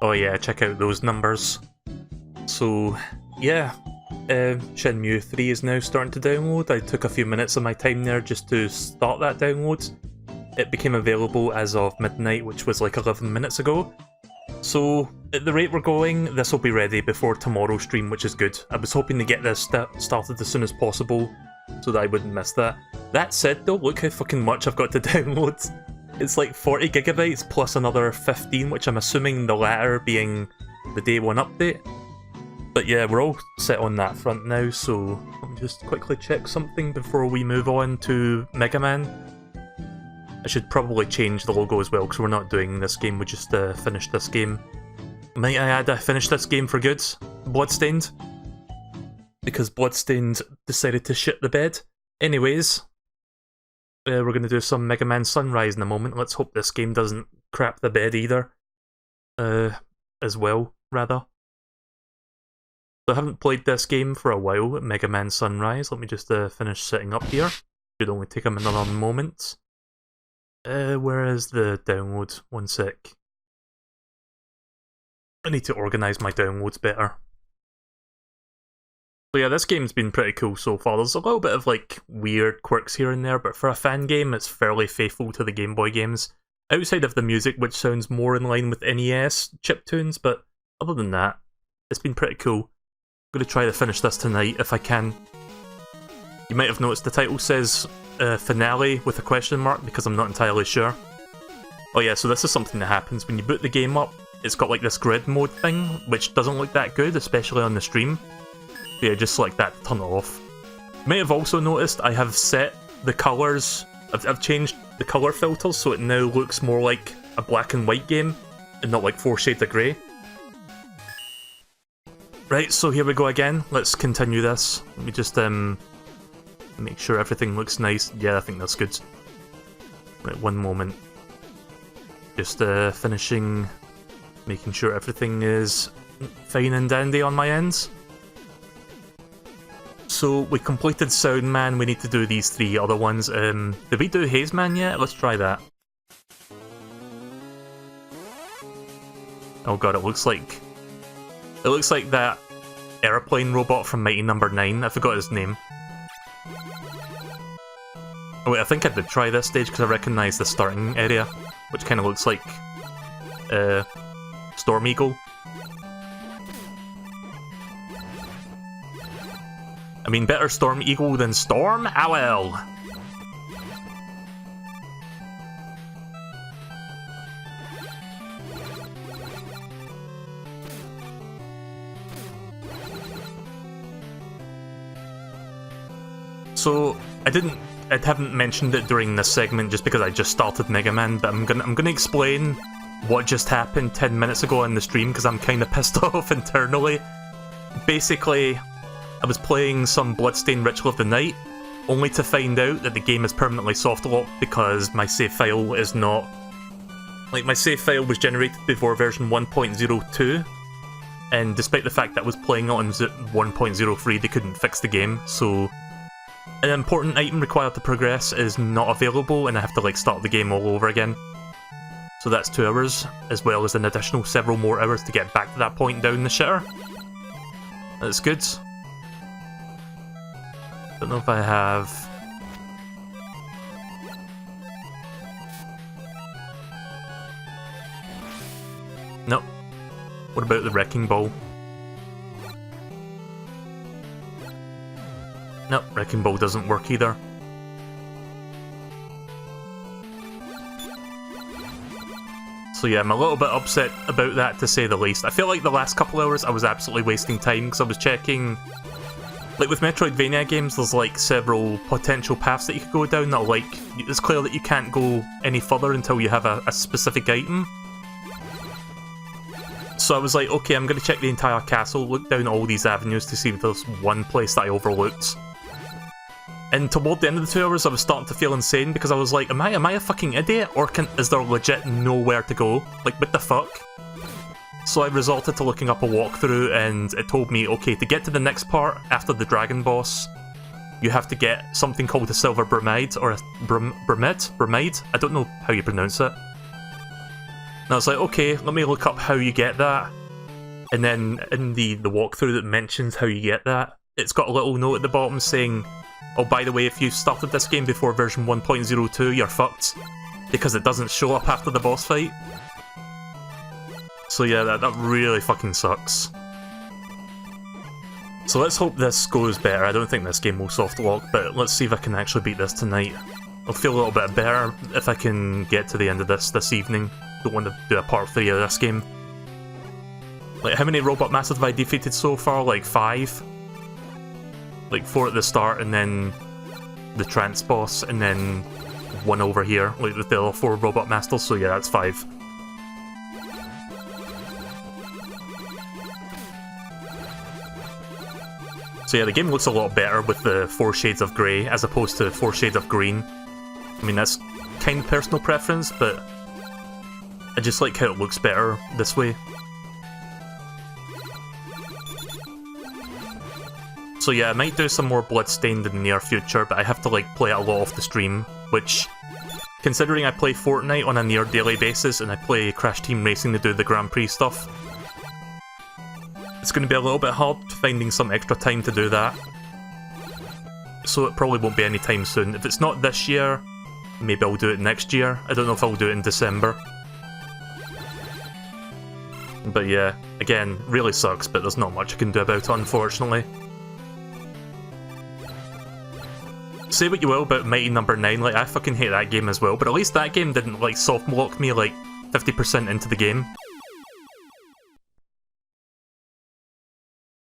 Oh yeah, check out those numbers. So, yeah, Shenmue 3 is now starting to download. I took a few minutes of my time there just to start that download. It became available as of midnight, which was like 11 minutes ago. So, at the rate we're going, this will be ready before tomorrow's stream, which is good. I was hoping to get this started as soon as possible, so that I wouldn't miss that. That said though, look how fucking much I've got to download. It's like 40 gigabytes plus another 15, which I'm assuming the latter being the day one update. But yeah, we're all set on that front now, so let me just quickly check something before we move on to Mega Man. I should probably change the logo as well, because we're not doing this game, we just finished this game. Might I add, I finished this game for good, Bloodstained. Because Bloodstained decided to shit the bed. Anyways, we're going to do some Mega Man Sunrise in a moment. Let's hope this game doesn't crap the bed either. As well, rather. So I haven't played this game for a while, Mega Man Sunrise. Let me just finish setting up here. Should only take a another moment. Where is the download? One sec. I need to organise my downloads better. So yeah, this game's been pretty cool so far. There's a little bit of like weird quirks here and there, but for a fan game, it's fairly faithful to the Game Boy games. Outside of the music, which sounds more in line with NES chiptunes, but other than that, it's been pretty cool. I'm going to try to finish this tonight if I can. You might have noticed the title says finale with a question mark because I'm not entirely sure. Oh yeah, so this is something that happens when you boot the game up. It's got like this grid mode thing, which doesn't look that good, especially on the stream. So yeah, just select that to turn it off. You may have also noticed I have set the colours, I've changed the colour filters so it now looks more like a black and white game and not like 4 shades of grey. Right, so here we go again. Let's continue this. Let me just make sure everything looks nice. Yeah, I think that's good. Right, one moment. Just finishing, making sure everything is fine and dandy on my ends. So we completed Sound Man, we need to do these 3 other ones. Did we do Haze Man yet? Let's try that. Oh god, it looks like that airplane robot from Mighty Number 9. I forgot his name. Oh wait, I think I did try this stage because I recognise the starting area, which kind of looks like Storm Eagle. I mean, better Storm Eagle than Storm? Ah well! So, I haven't mentioned it during this segment just because I just started Mega Man, but I'm gonna explain what just happened 10 minutes ago on the stream because I'm kinda pissed off internally. Basically, I was playing some Bloodstained Ritual of the Night, only to find out that the game is permanently soft-locked because my save file is not... Like, my save file was generated before version 1.02, and despite the fact that I was playing it on 1.03, they couldn't fix the game, so... An important item required to progress is not available, and I have to, like, start the game all over again. So that's 2 hours, as well as an additional several more hours to get back to that point down the shitter. That's good. Don't know if I have... Nope. What about the Wrecking Ball? Nope, Wrecking Ball doesn't work either. So yeah, I'm a little bit upset about that to say the least. I feel like the last couple hours I was absolutely wasting time because I was checking... Like with Metroidvania games, there's like several potential paths that you could go down that are like... It's clear that you can't go any further until you have a specific item. So I was like, okay, I'm going to check the entire castle, look down all these avenues to see if there's one place that I overlooked. And toward the end of the 2 hours, I was starting to feel insane because I was like, am I a fucking idiot? Or is there legit nowhere to go? Like, what the fuck? So I resorted to looking up a walkthrough and it told me, okay, to get to the next part after the dragon boss, you have to get something called a silver bromide, or a bromide? I don't know how you pronounce it. And I was like, okay, let me look up how you get that. And then in the walkthrough that mentions how you get that, it's got a little note at the bottom saying, oh, by the way, if you started this game before version 1.02, you're fucked. Because it doesn't show up after the boss fight. So yeah, that really fucking sucks. So let's hope this goes better. I don't think this game will soft lock, but let's see if I can actually beat this tonight. I'll feel a little bit better if I can get to the end of this evening. Don't want to do a part 3 of this game. Like, how many Robot Masters have I defeated so far? Like 5? Like 4 at the start, and then the trance boss, and then 1 over here, like with the other 4 Robot Masters, so yeah, that's 5. So yeah, the game looks a lot better with the 4 shades of grey as opposed to 4 shades of green. I mean, that's kind of personal preference, but I just like how it looks better this way. So yeah, I might do some more Bloodstained in the near future, but I have to like play it a lot off the stream, which, considering I play Fortnite on a near daily basis and I play Crash Team Racing to do the Grand Prix stuff, it's going to be a little bit hard finding some extra time to do that. So it probably won't be any time soon. If it's not this year, maybe I'll do it next year. I don't know if I'll do it in December. But yeah, again, really sucks, but there's not much I can do about it, unfortunately. Say what you will about Mighty Number 9, like, I fucking hate that game as well, but at least that game didn't, like, soft lock me, like, 50% into the game.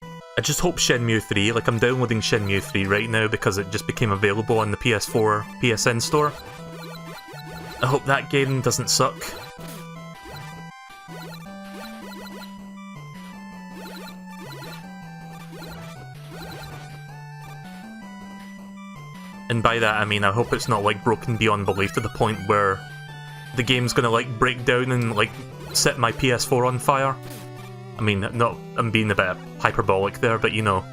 I just hope Shenmue 3, like, I'm downloading Shenmue 3 right now because it just became available on the PS4 PSN store. I hope that game doesn't suck. And by that I mean I hope it's not like broken beyond belief to the point where the game's gonna like break down and like set my PS4 on fire. I mean, I'm being a bit hyperbolic there, but you know,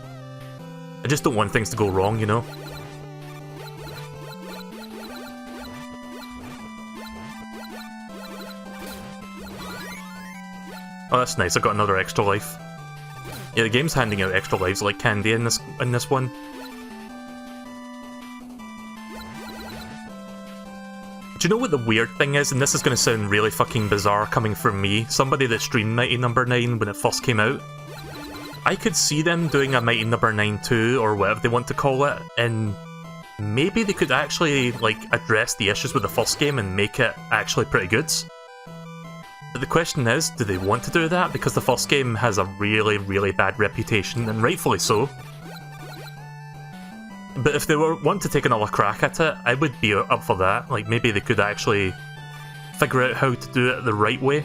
I just don't want things to go wrong, you know? Oh, that's nice, I got another extra life. Yeah, the game's handing out extra lives like candy in this one. Do you know what the weird thing is? And this is going to sound really fucking bizarre coming from me, somebody that streamed Mighty Number 9 when it first came out. I could see them doing a Mighty Number 9 2, or whatever they want to call it, and maybe they could actually, like, address the issues with the first game and make it actually pretty good. But the question is, do they want to do that? Because the first game has a really, really bad reputation, and rightfully so. But if they want to take another crack at it, I would be up for that. Like, maybe they could actually figure out how to do it the right way.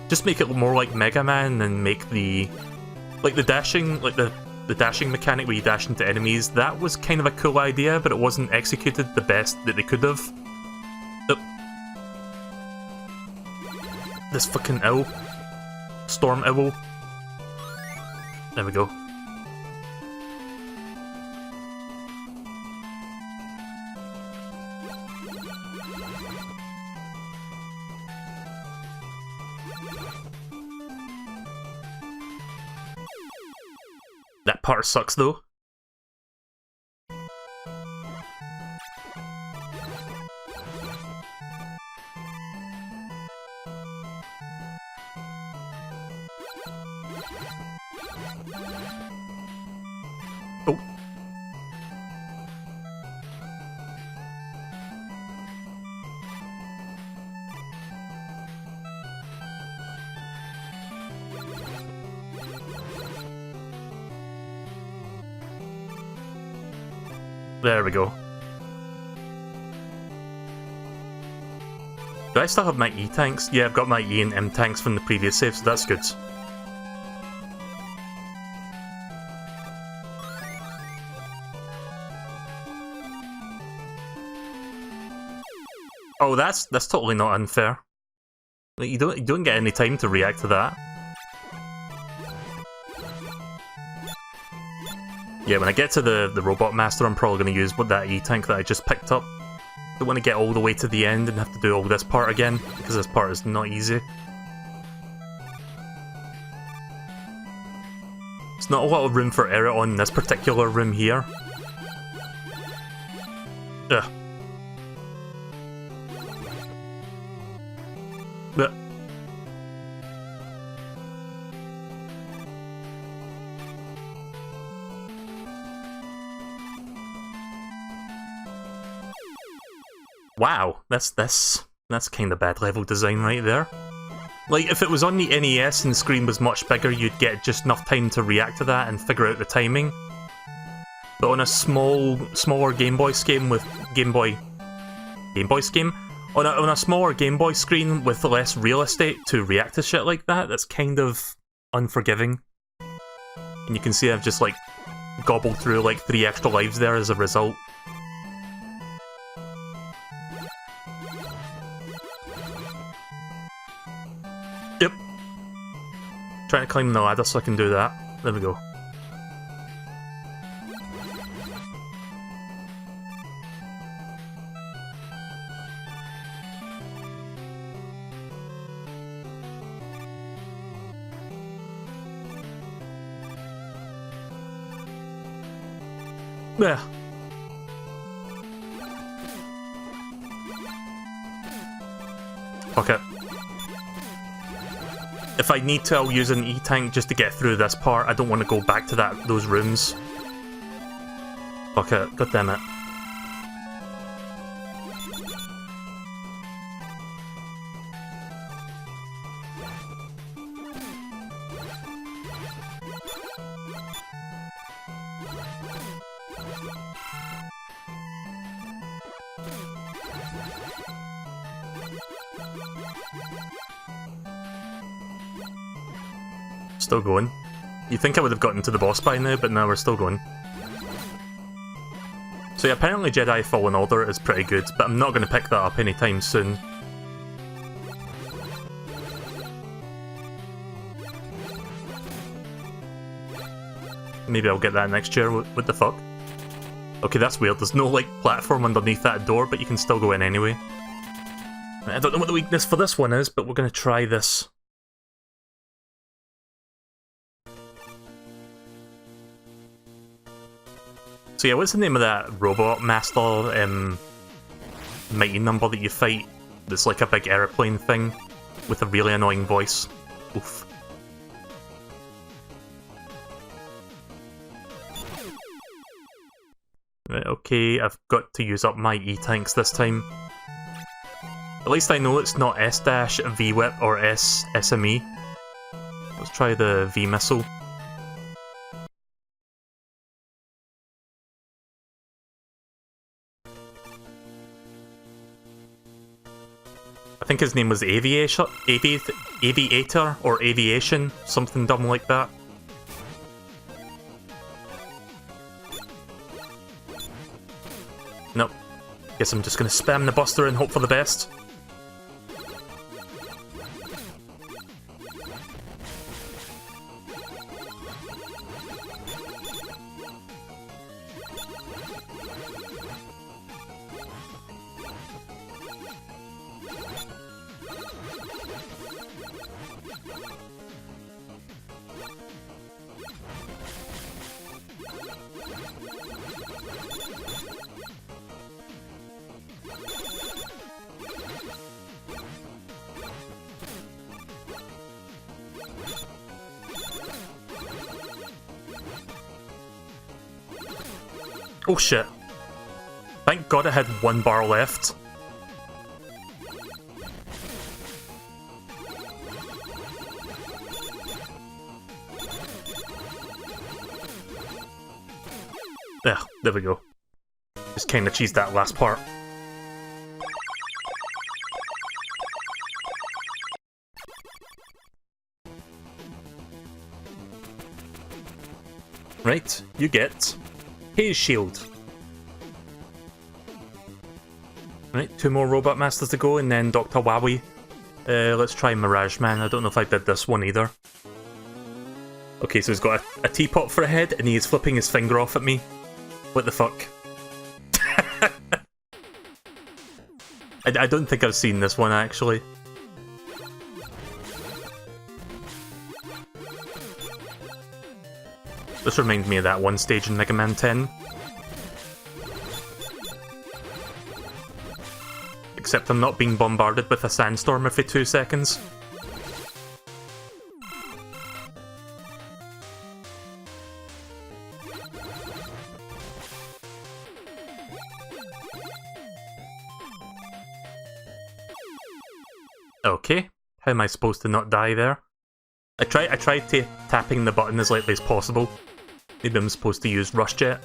Just make it more like Mega Man and make the... like the dashing, like the dashing mechanic where you dash into enemies, that was kind of a cool idea, but it wasn't executed the best that they could have. Oh. This fucking owl. Storm owl. There we go. That part sucks though. Oh. There we go. Do I still have my E tanks? Yeah, I've got my E and M tanks from the previous save, so that's good. Oh, that's totally not unfair. Like, you don't get any time to react to that. Yeah, when I get to the Robot Master, I'm probably going to use that E-Tank that I just picked up. Don't want to get all the way to the end and have to do all this part again, because this part is not easy. There's not a lot of room for error on this particular room here. Ugh. But wow, that's kind of bad level design right there. Like, if it was on the NES and the screen was much bigger, you'd get just enough time to react to that and figure out the timing. But on a smaller Game Boy scheme with on a smaller Game Boy screen with less real estate to react to shit like that, that's kind of unforgiving. And you can see I've just like gobbled through like 3 extra lives there as a result. Yep. Trying to climb the ladder so I can do that. There we go. Yeah. Okay. If I need to, I'll use an E-tank just to get through this part. I don't want to go back to those rooms. Okay, god damn it. Still going. You'd think I would have gotten to the boss by now, but no, we're still going. So yeah, apparently Jedi Fallen Order is pretty good, but I'm not going to pick that up anytime soon. Maybe I'll get that next year, what the fuck? Okay, that's weird, there's no like platform underneath that door, but you can still go in anyway. I don't know what the weakness for this one is, but we're going to try this. So yeah, what's the name of that robot master mighty number that you fight that's like a big airplane thing with a really annoying voice? Oof. Right, okay, I've got to use up my E-tanks this time. At least I know it's not S-Dash, V-Whip, or S-SME. Let's try the V-Missile. I think his name was Aviator or Aviation, something dumb like that. Nope. Guess I'm just gonna spam the Buster and hope for the best. Oh shit. Thank god I had 1 bar left. Yeah, there we go. Just kinda cheesed that last part. Right, you get Haze Shield. Right, 2 more Robot Masters to go, and then Dr. Wowie. Let's try Mirage Man. I don't know if I did this one either. Okay, so he's got a teapot for a head, and he is flipping his finger off at me. What the fuck? I don't think I've seen this one, actually. This reminds me of that one stage in Mega Man 10. Except I'm not being bombarded with a sandstorm every 2 seconds. Okay, how am I supposed to not die there? I tried tapping the button as lightly as possible. Maybe I'm supposed to use Rush Jet.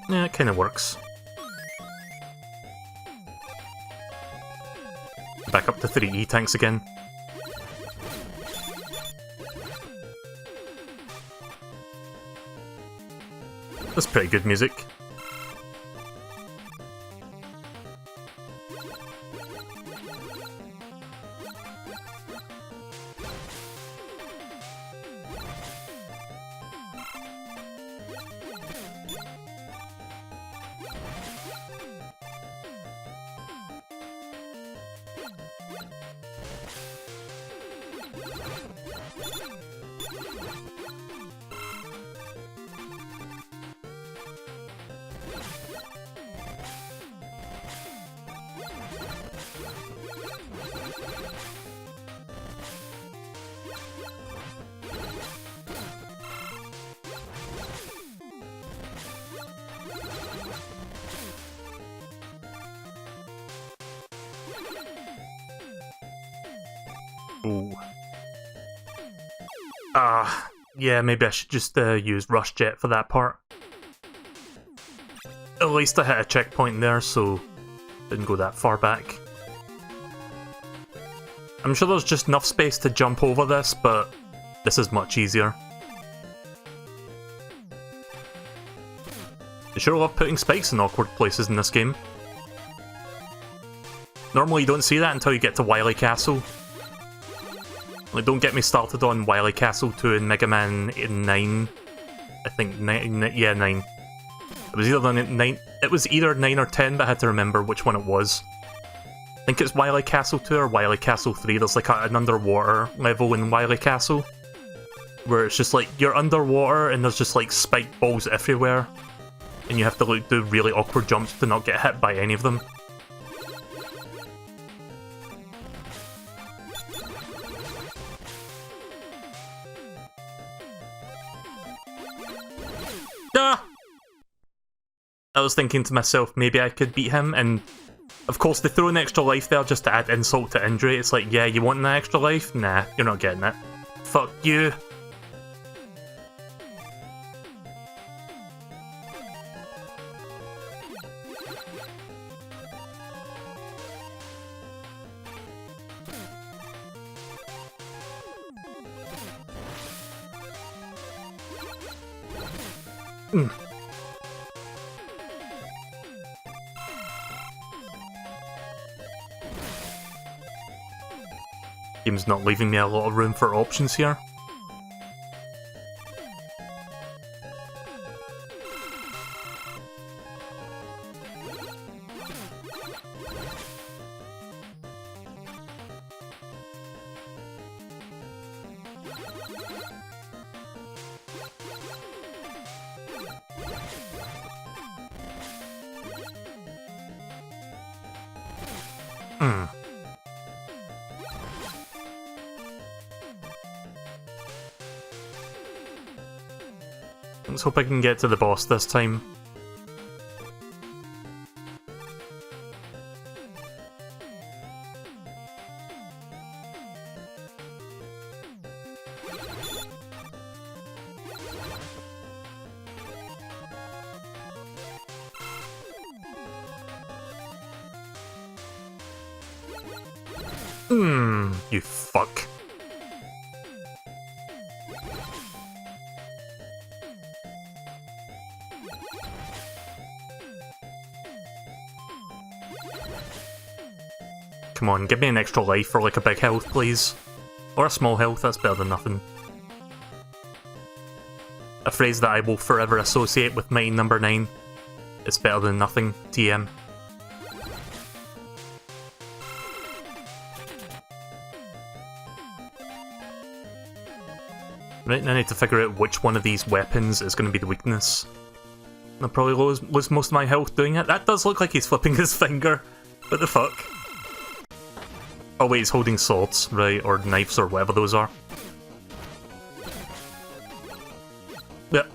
Yeah, it kind of works. Back up to 3 E-tanks again. That's pretty good music. Ooh. Yeah, maybe I should just use Rush Jet for that part. At least I hit a checkpoint there, so didn't go that far back. I'm sure there's just enough space to jump over this, but this is much easier. I sure love putting spikes in awkward places in this game. Normally you don't see that until you get to Wily Castle. Like, don't get me started on Wily Castle 2 in Mega Man 9. I think 9. Yeah, 9. It was either 9 or 10, but I had to remember which one it was. I think it's Wily Castle 2 or Wily Castle 3. There's like an underwater level in Wily Castle, where it's just like you're underwater and there's just like spike balls everywhere, and you have to like do really awkward jumps to not get hit by any of them. I was thinking to myself, maybe I could beat him, and of course they throw an extra life there just to add insult to injury. It's like, yeah, you want an extra life? Nah, you're not getting it. Fuck you. Game's not leaving me a lot of room for options here. Let's hope I can get to the boss this time. You fuck. Come on, give me an extra life or like a big health, please. Or a small health, that's better than nothing. A phrase that I will forever associate with Mighty Number 9. It's better than nothing, TM. Right, now I need to figure out which one of these weapons is going to be the weakness. I'll probably lose most of my health doing it. That does look like he's flipping his finger. What the fuck? Oh wait, he's holding swords, right, or knives or whatever those are. Yep.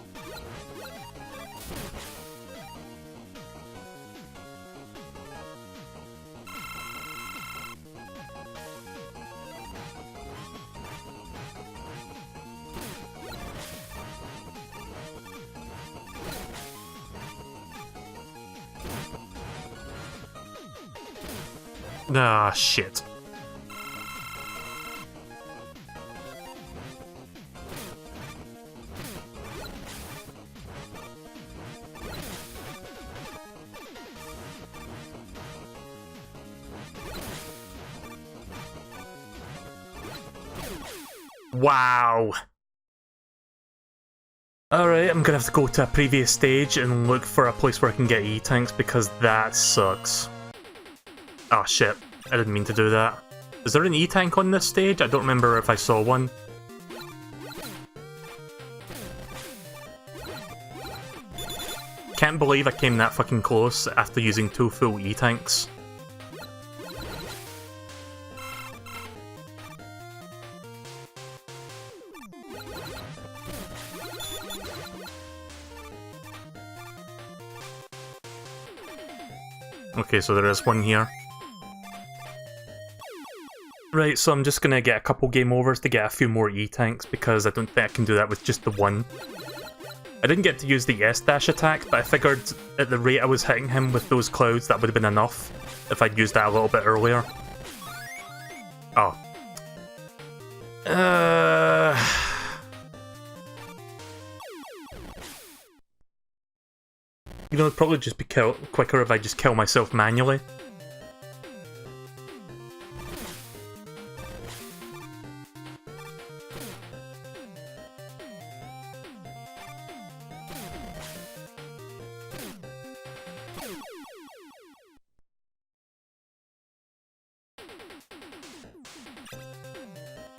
Ah, shit. Wow. Alright, I'm gonna have to go to a previous stage and look for a place where I can get E-tanks because that sucks. Oh shit, I didn't mean to do that. Is there an E-tank on this stage? I don't remember if I saw one. Can't believe I came that fucking close after using 2 full E-tanks. Okay, so there is one here. Right, so I'm just gonna get a couple game overs to get a few more E-tanks because I don't think I can do that with just the one. I didn't get to use the S-dash attack, but I figured at the rate I was hitting him with those clouds that would have been enough if I'd used that a little bit earlier. Oh. You know, it'd probably just be quicker if I just kill myself manually.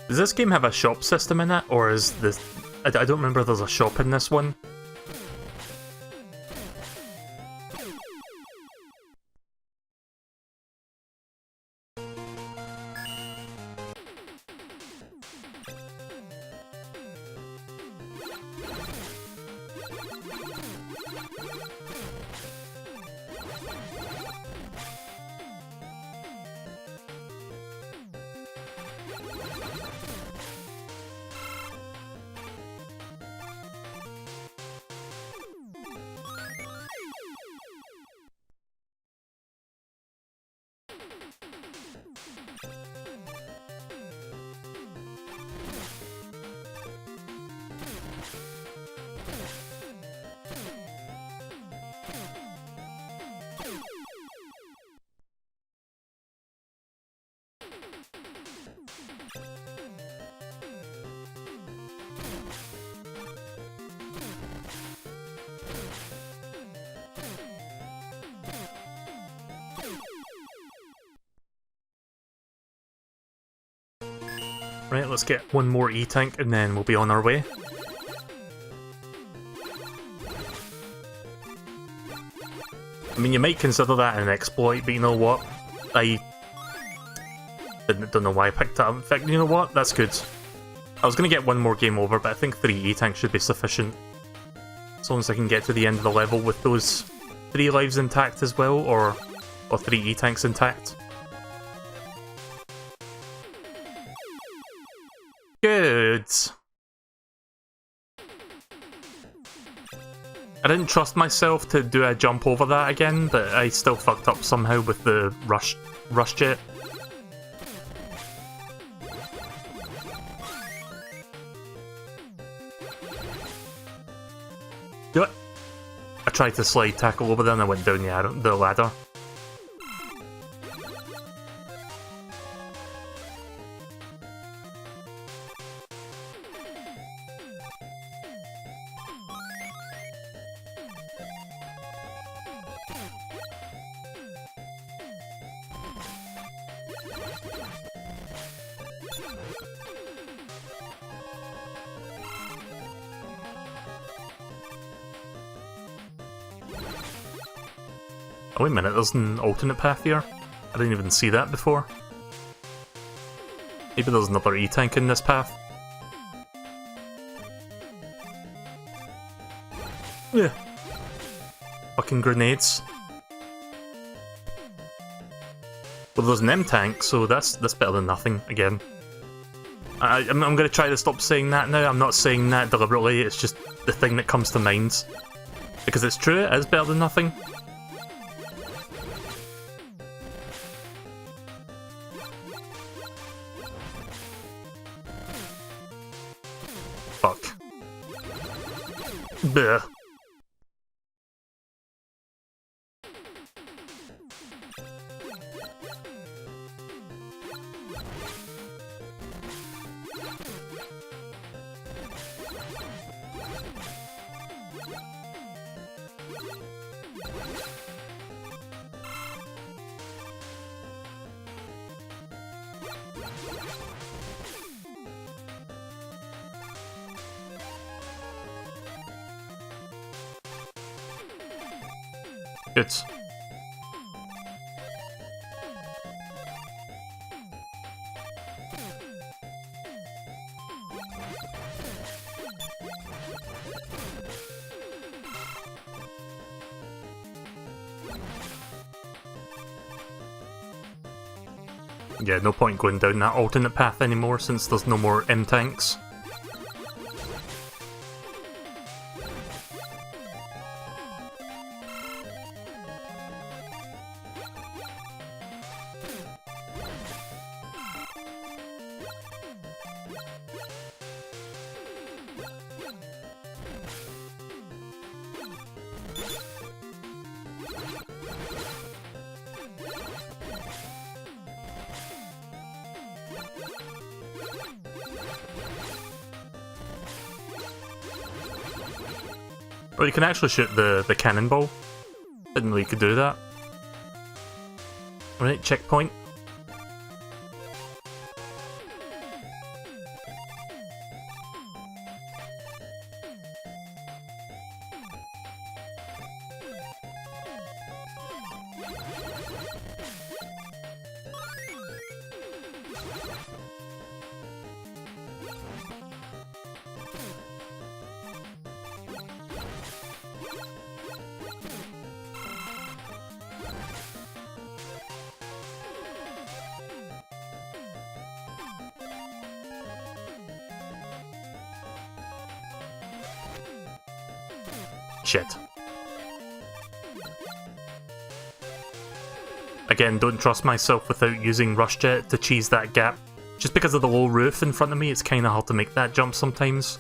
Does this game have a shop system in it, or is this... I don't remember if there's a shop in this one. Right, let's get one more E-tank and then we'll be on our way. I mean, you might consider that an exploit, but you know what? I don't know why I picked that up. In fact, you know what? That's good. I was going to get one more game over, but I think 3 E-tanks should be sufficient. As long as I can get to the end of the level with those 3 lives intact as well, or 3 E-tanks intact. Good. I didn't trust myself to do a jump over that again, but I still fucked up somehow with the rush jet. I tried to slide tackle over there and I went down the ladder. Oh, wait a minute, there's an alternate path here? I didn't even see that before. Maybe there's another E-tank in this path. Yeah. Fucking grenades. Well, there's an M-tank, so that's better than nothing, again. I'm gonna try to stop saying that now. I'm not saying that deliberately, it's just the thing that comes to mind. Because it's true, it is better than nothing. Fuck. Bleh. Good. Yeah, no point going down that alternate path anymore since there's no more M-tanks. Or you can actually shoot the cannonball. Didn't know you could do that. Right, checkpoint. Shit. Again, don't trust myself without using Rush Jet to cheese that gap. Just because of the low roof in front of me, it's kinda hard to make that jump sometimes.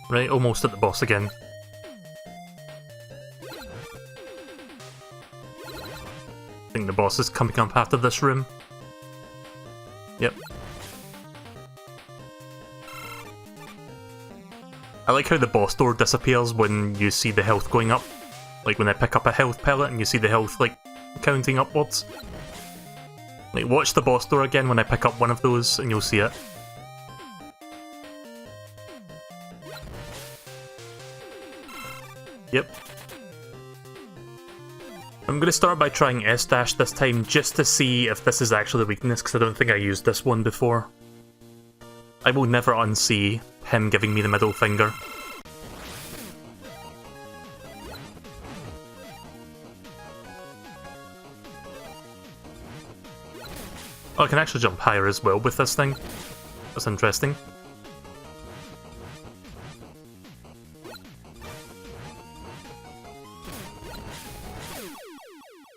Right, almost at the boss again. I think the boss is coming up after this room. Yep. I like how the boss door disappears when you see the health going up. Like when I pick up a health pellet and you see the health like counting upwards. Like watch the boss door again when I pick up one of those and you'll see it. Yep. I'm going to start by trying S-Dash this time just to see if this is actually a weakness, because I don't think I used this one before. I will never unsee him giving me the middle finger. Oh, I can actually jump higher as well with this thing. That's interesting.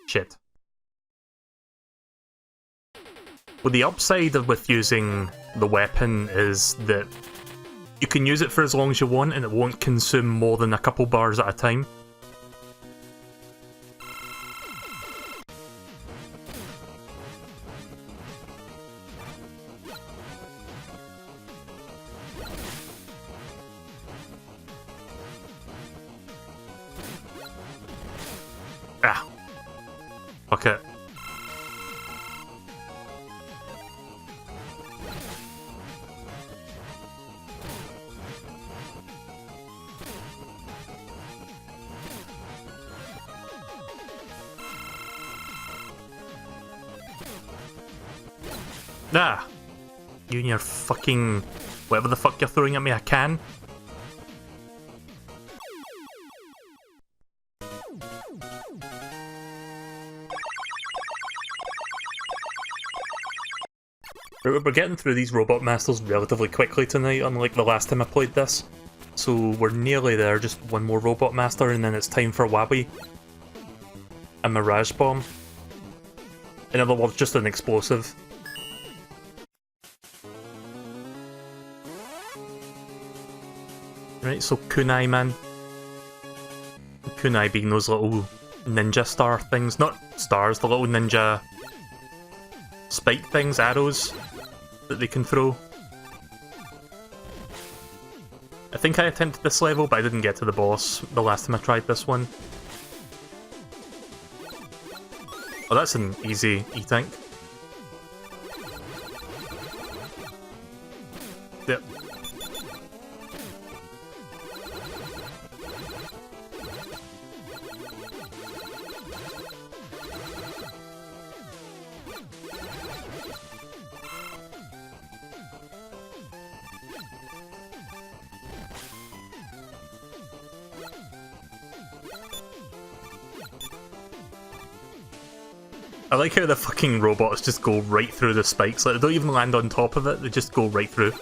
Shit. Well, the upside with using the weapon is that you can use it for as long as you want and it won't consume more than a couple bars at a time. Ah. Fuck it. Ah! You and your fucking... whatever the fuck you're throwing at me, I can. We're getting through these Robot Masters relatively quickly tonight, unlike the last time I played this. So we're nearly there, just one more Robot Master and then it's time for Wabi. A Mirage Bomb. In other words, just an explosive. Right, so Kunai, man. Kunai being those little ninja star things. Not stars, the little ninja spike things, arrows that they can throw. I think I attempted this level, but I didn't get to the boss the last time I tried this one. Oh, that's an easy E-Tank. Yep. I like how the fucking robots just go right through the spikes, like they don't even land on top of it, they just go right through.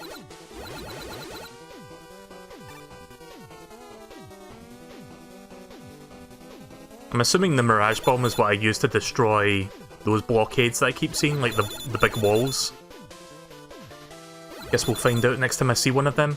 I'm assuming the Mirage Bomb is what I use to destroy those blockades that I keep seeing, like the big walls. Guess we'll find out next time I see one of them.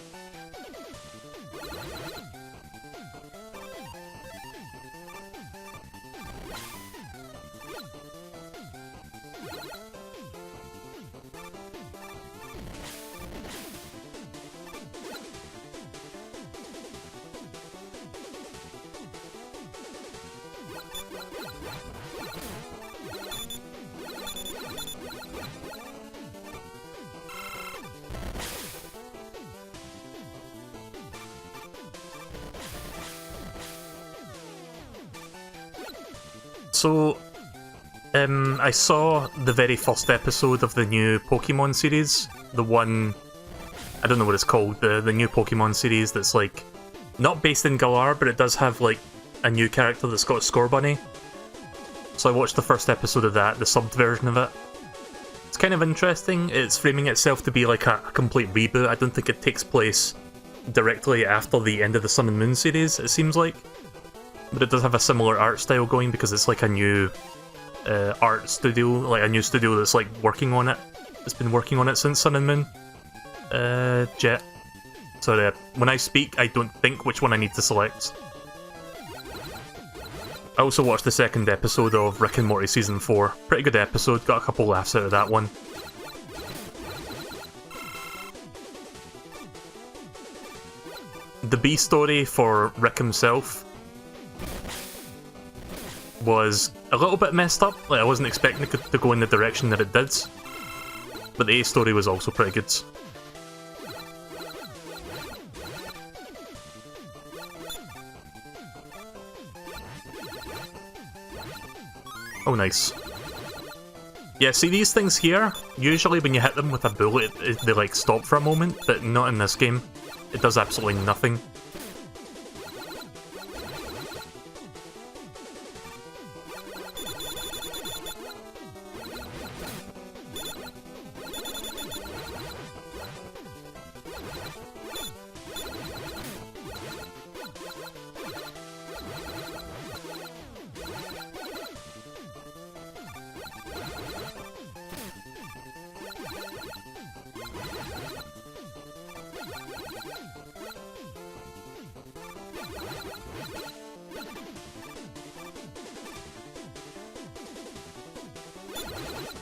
So, I saw the very first episode of the new Pokemon series. The one... I don't know what it's called. The new Pokemon series that's, like, not based in Galar, but it does have, like, a new character that's got a Score Bunny. So I watched the first episode of that, the subbed version of it. It's kind of interesting. It's framing itself to be, like, a complete reboot. I don't think it takes place directly after the end of the Sun and Moon series, it seems like. But it does have a similar art style going because it's like a new art studio, like a new studio that's like working on it. It's been working on it since Sun and Moon. Jet. Sorry, when I speak, I don't think which one I need to select. I also watched the second episode of Rick and Morty Season 4. Pretty good episode, got a couple laughs out of that one. The B story for Rick himself was a little bit messed up. Like, I wasn't expecting it to go in the direction that it did. But the A story was also pretty good. Oh, nice. Yeah, see these things here? Usually when you hit them with a bullet, they like stop for a moment, but not in this game. It does absolutely nothing.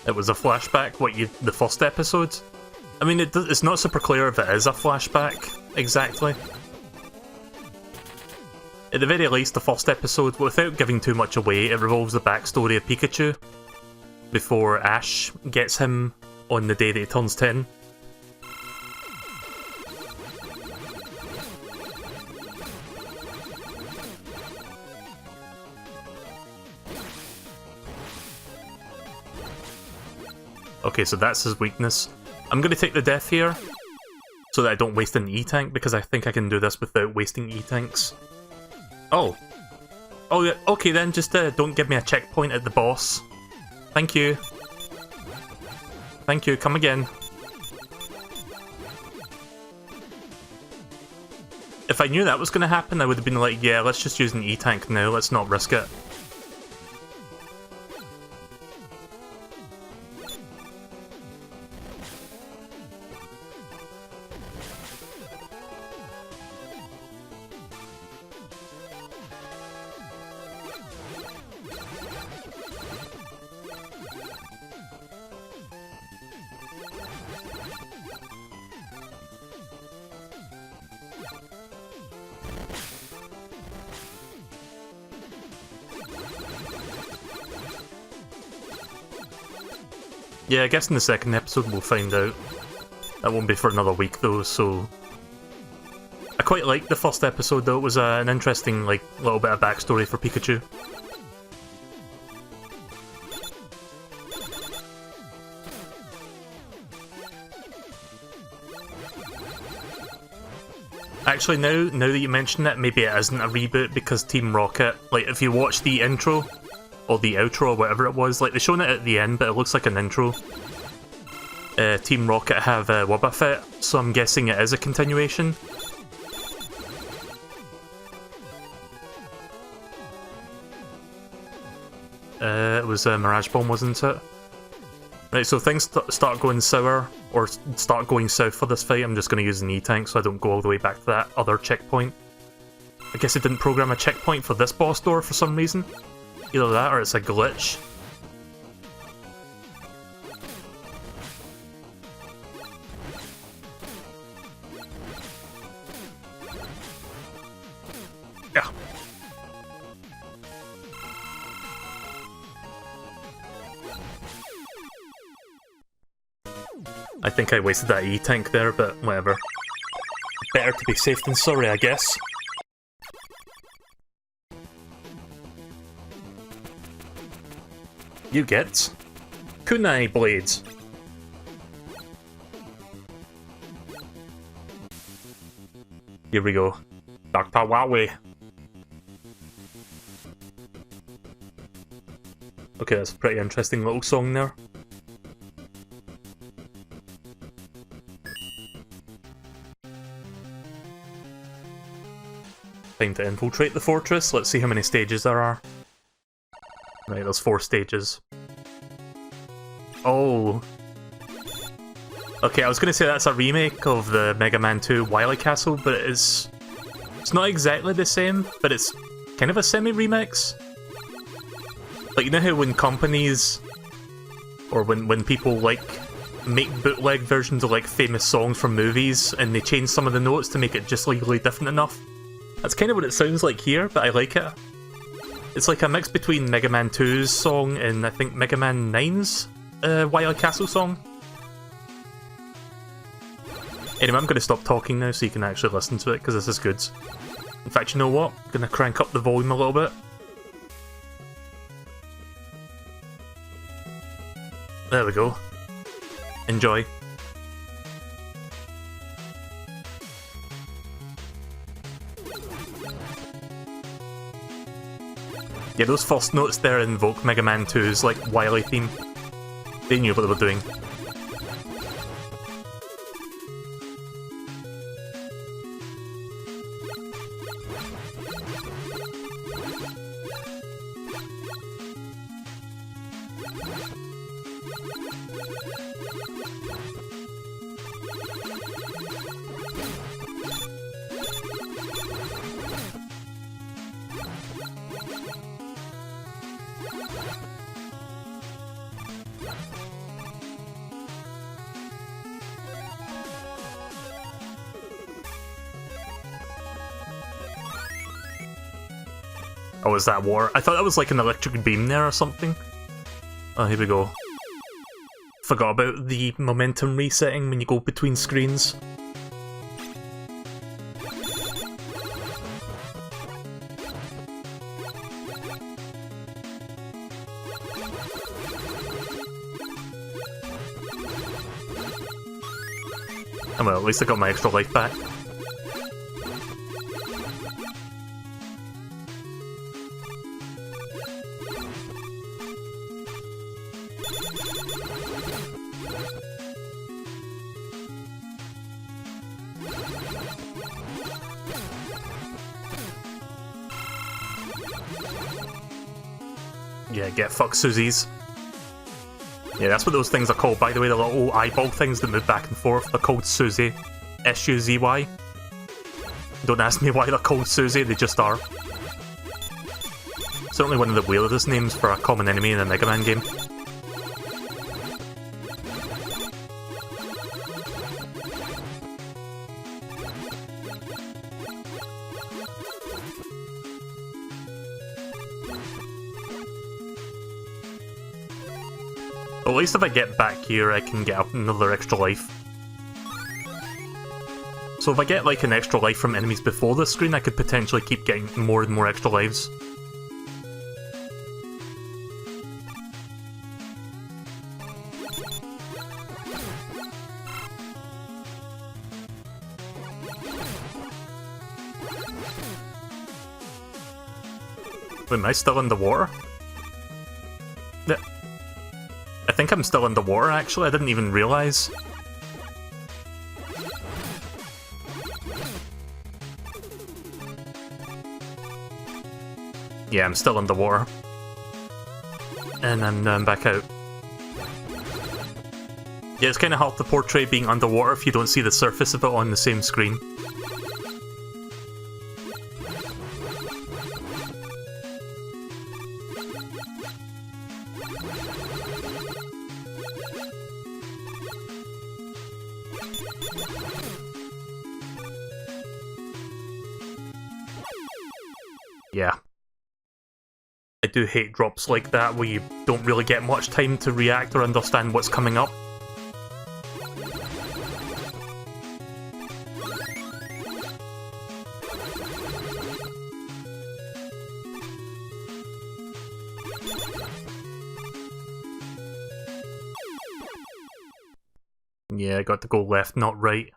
it was a flashback, the first episode. I mean, it's not super clear if it is a flashback, exactly. At the very least, the first episode, without giving too much away, it revolves the backstory of Pikachu before Ash gets him on the day that he turns 10. Okay, so that's his weakness. I'm going to take the death here, so that I don't waste an E-Tank, because I think I can do this without wasting E-Tanks. Oh. Oh, yeah, okay then, just don't give me a checkpoint at the boss. Thank you. Thank you, come again. If I knew that was going to happen, I would have been like, yeah, let's just use an E-Tank now, let's not risk it. Yeah, I guess in the second episode we'll find out. That won't be for another week though, so... I quite liked the first episode though, it was an interesting, like, little bit of backstory for Pikachu. Actually, now that you mention it, maybe it isn't a reboot because Team Rocket, like, if you watch the intro, or the outro, or whatever it was, like, they've shown it at the end, but it looks like an intro. Team Rocket have Wobbuffet, so I'm guessing it is a continuation. It was Mirage Bomb, wasn't it? Right, so things start going sour, or start going south for this fight. I'm just going to use an E-Tank so I don't go all the way back to that other checkpoint. I guess it didn't program a checkpoint for this boss door for some reason. Either that or it's a glitch. Yeah. I think I wasted that E-Tank there, but whatever. Better to be safe than sorry, I guess. You get kunai blades. Here we go. Dr. Wawe. Okay, that's a pretty interesting little song there. Time to infiltrate the fortress. Let's see how many stages there are. Right, there's 4 stages. Oh. Okay, I was going to say that's a remake of the Mega Man 2 Wily Castle, but it's not exactly the same, but it's kind of a semi-remix. Like, you know how when companies, or when people, like, make bootleg versions of, like, famous songs from movies, and they change some of the notes to make it just legally different enough? That's kind of what it sounds like here, but I like it. It's like a mix between Mega Man 2's song and I think Mega Man 9's Wily Castle song. Anyway, I'm going to stop talking now so you can actually listen to it, because this is good. In fact, you know what? I'm going to crank up the volume a little bit. There we go. Enjoy. Yeah, those first notes there invoke Mega Man 2's, like, Wily theme. They knew what they were doing. Oh, is that water? I thought that was like an electric beam there or something. Oh, here we go. Forgot about the momentum resetting when you go between screens. Oh, well, at least I got my extra life back. Yeah, get fucked, Suzies. Yeah, that's what those things are called, by the way, the little eyeball things that move back and forth. They're called Suzy. S-U-Z-Y. Don't ask me why they're called Suzy, they just are. Certainly one of the weirdest names for a common enemy in a Mega Man game. At least if I get back here, I can get another extra life. So if I get like an extra life from enemies before this screen, I could potentially keep getting more and more extra lives. Wait, am I still in the water? Yeah. I think I'm still in the water, actually. I didn't even realise. Yeah, I'm still in the water. And I'm back out. Yeah, it's kind of hard to portray being underwater if you don't see the surface of it on the same screen. Yeah. I do hate drops like that where you don't really get much time to react or understand what's coming up. Yeah, I got to go left, not right.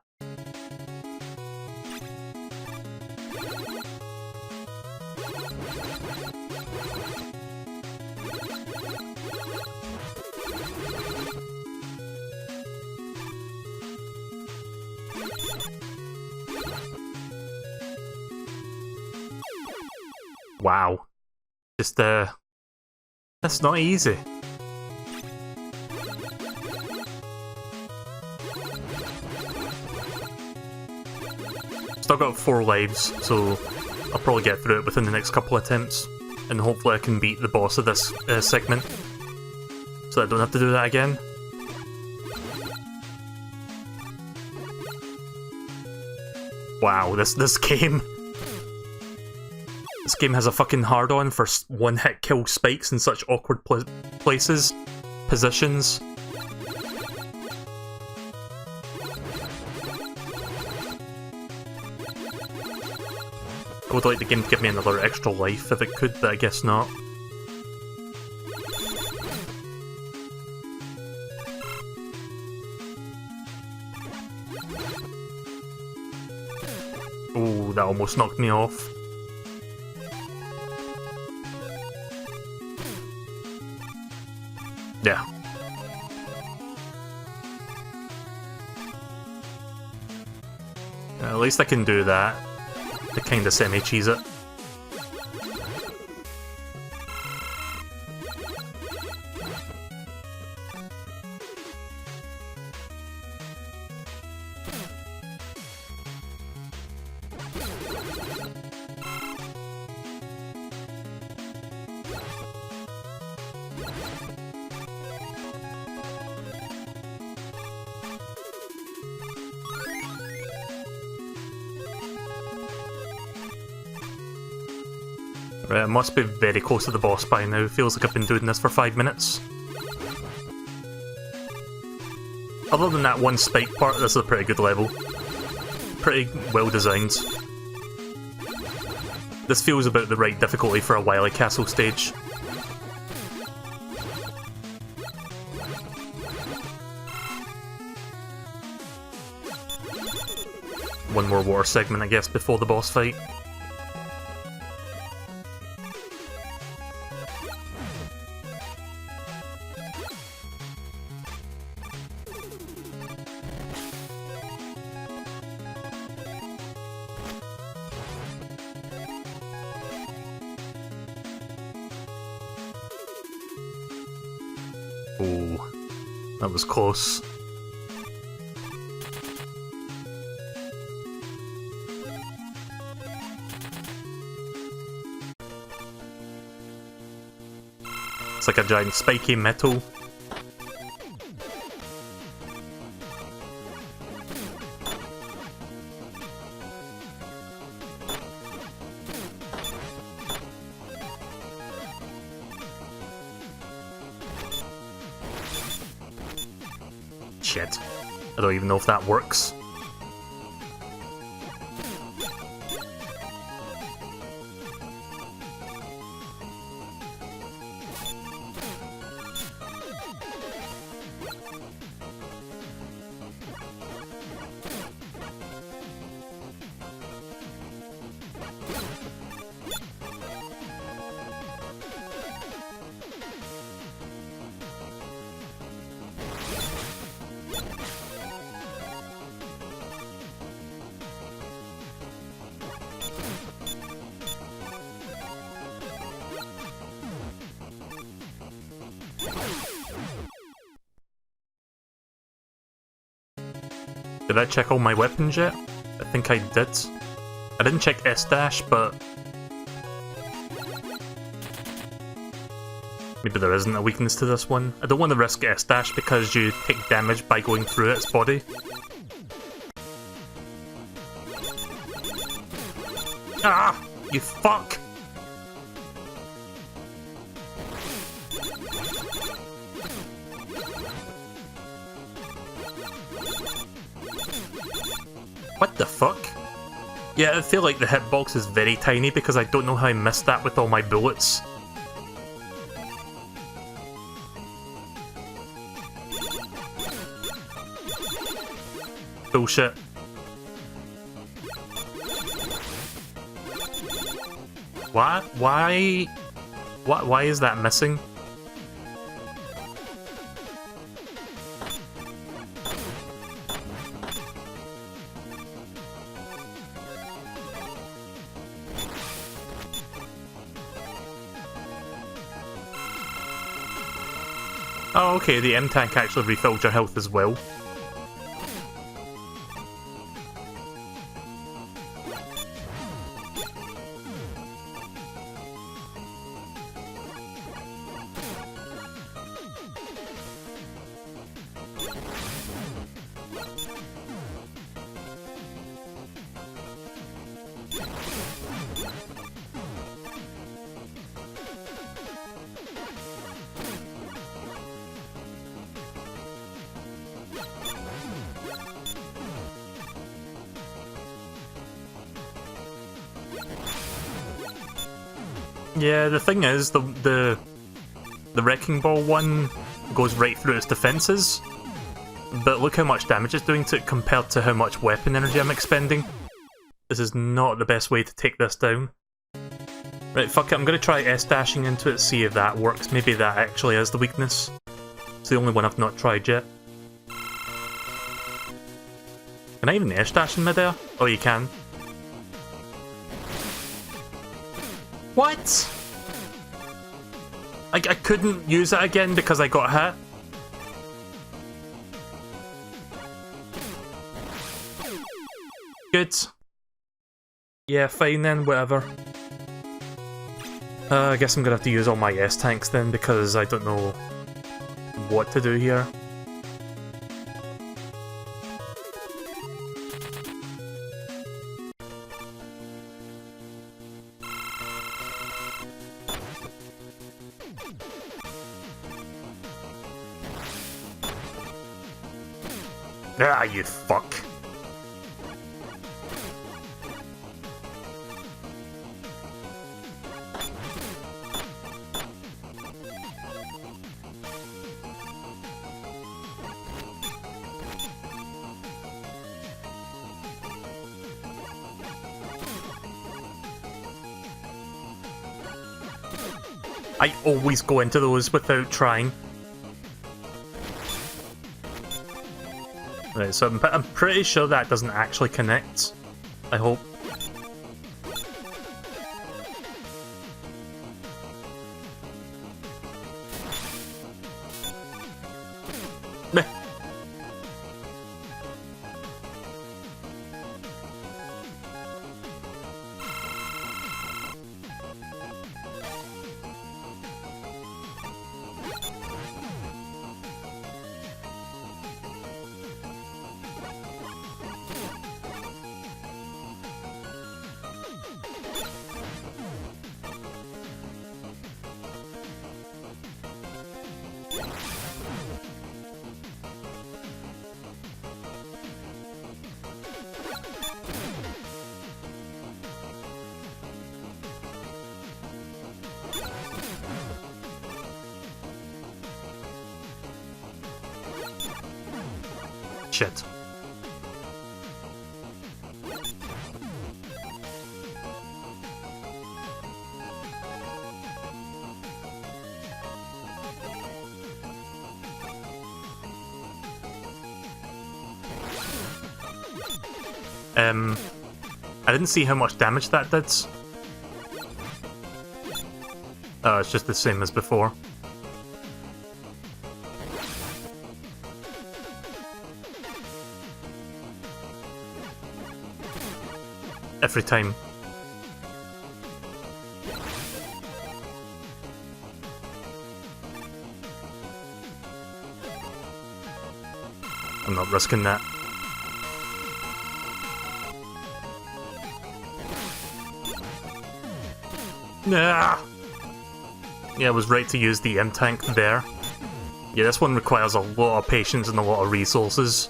Wow. Just, that's not easy. Still got 4 lives, so I'll probably get through it within the next couple attempts, and hopefully I can beat the boss of this segment, so I don't have to do that again. Wow, this game... This game has a fucking hard-on for one-hit kill spikes in such awkward places, positions. I would like the game to give me another extra life if it could, but I guess not. Ooh, that almost knocked me off. Yeah. At least I can do that. To kinda semi-cheese it. Right, I must be very close to the boss by now. Feels like I've been doing this for 5 minutes. Other than that one spike part, this is a pretty good level. Pretty well designed. This feels about the right difficulty for a Wily Castle stage. One more water segment, I guess, before the boss fight. Oh, that was close. It's like a giant spiky metal. Shit. I don't even know if that works. Did I check all my weapons yet? I think I did. I didn't check S-dash, but... maybe there isn't a weakness to this one. I don't want to risk S-dash because you take damage by going through its body. Ah! You fuck! What the fuck? Yeah, I feel like the hitbox is very tiny because I don't know how I missed that with all my bullets. Bullshit. What? Why? Why is that missing? Oh, okay, the M-Tank actually refilled your health as well. Yeah, the thing is, the Wrecking Ball one goes right through its defences, but look how much damage it's doing to it compared to how much weapon energy I'm expending. This is not the best way to take this down. Right, fuck it, I'm gonna try S-dashing into it, see if that works. Maybe that actually is the weakness. It's the only one I've not tried yet. Can I even S-dash in midair? Oh, you can. What? I couldn't use it again because I got hit? Good. Yeah, fine then, whatever. I guess I'm gonna have to use all my S-tanks then because I don't know what to do here. Ah, you fuck. I always go into those without trying. Right, so I'm pretty sure that doesn't actually connect. I hope. Meh. Shit. I didn't see how much damage that did. Oh, it's just the same as before. Every time. I'm not risking that. Nah. Yeah, I was right to use the M-Tank there. Yeah, this one requires a lot of patience and a lot of resources.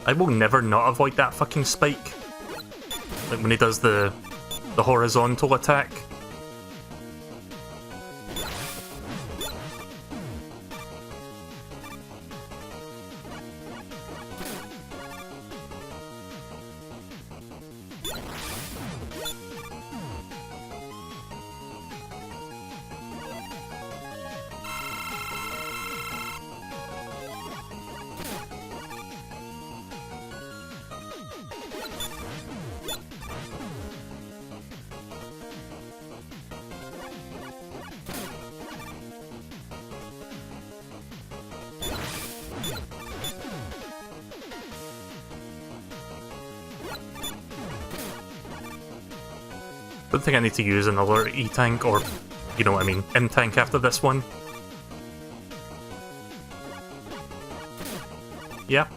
I will never not avoid that fucking spike. Like when he does the horizontal attack. Don't think I need to use another E-Tank or, you know what I mean, M-Tank after this one. Yeah.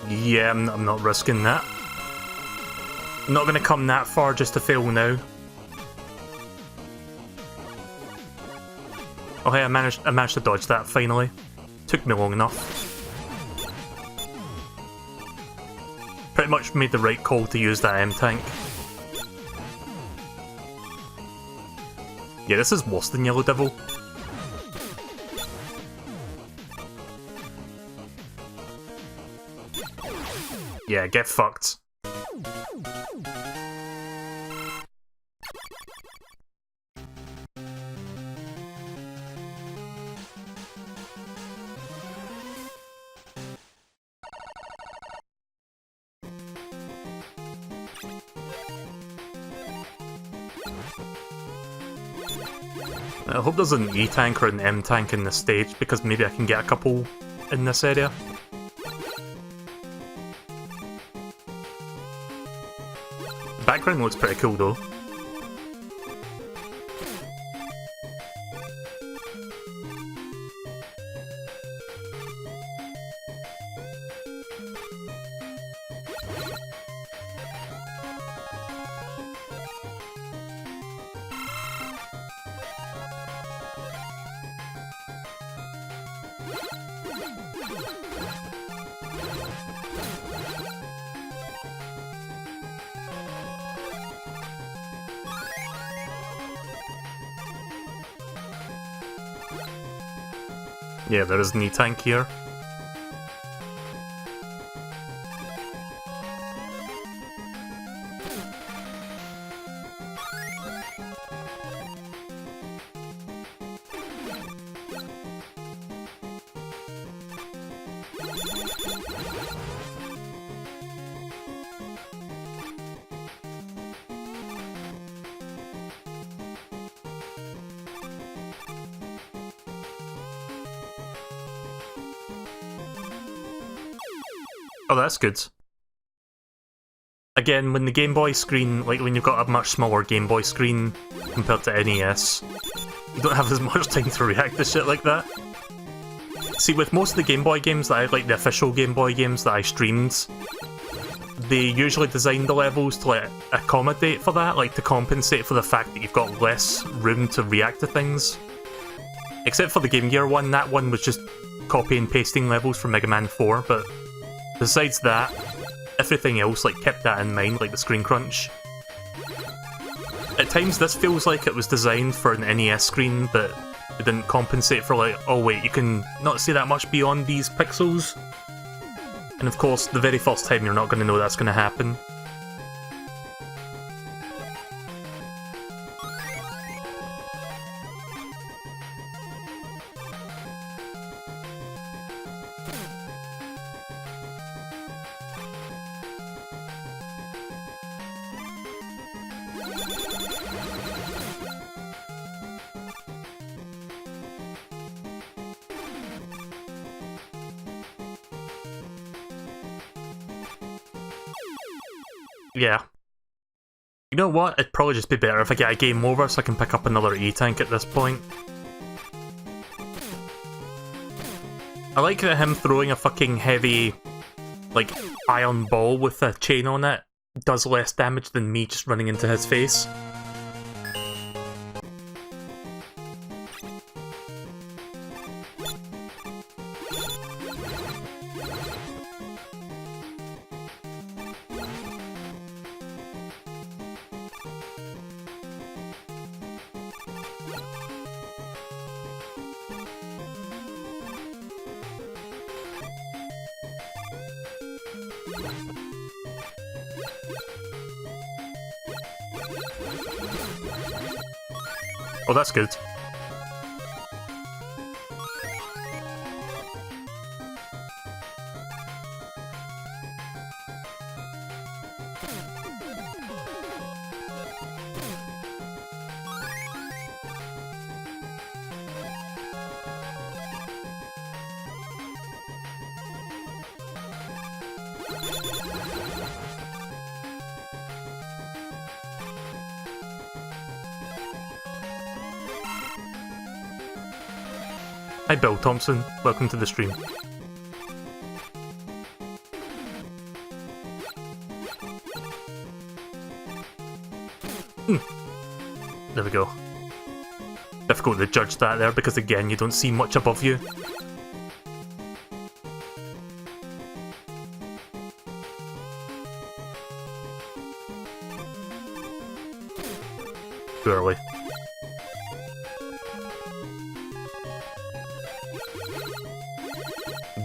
Yeah, I'm not risking that. I'm not going to come that far just to fail now. Oh hey, I managed to dodge that finally. Took me long enough. Pretty much made the right call to use that M-Tank. Yeah, this is worse than Yellow Devil. Yeah, get fucked. I hope there's an E-tank or an M-tank in this stage, because maybe I can get a couple in this area. The background looks pretty cool though. Yeah, there is an E-tank here. Oh, that's good. Again, when the Game Boy screen, like when you've got a much smaller Game Boy screen compared to NES, you don't have as much time to react to shit like that. See, with most of the Game Boy games that I like, the official Game Boy games that I streamed, they usually design the levels to like accommodate for that, like to compensate for the fact that you've got less room to react to things. Except for the Game Gear one, that one was just copy and pasting levels from Mega Man 4, but besides that, everything else like kept that in mind, like the screen crunch. At times this feels like it was designed for an NES screen, but it didn't compensate for like, oh wait, you can not see that much beyond these pixels. And of course, the very first time you're not going to know that's going to happen. Yeah. You know what? It'd probably just be better if I get a game over so I can pick up another E-tank at this point. I like that him throwing a fucking heavy, like, iron ball with a chain on it does less damage than me just running into his face. Oh, that's good. Hi Bill Thompson, welcome to the stream. There we go. Difficult to judge that there because again you don't see much above you. Too early.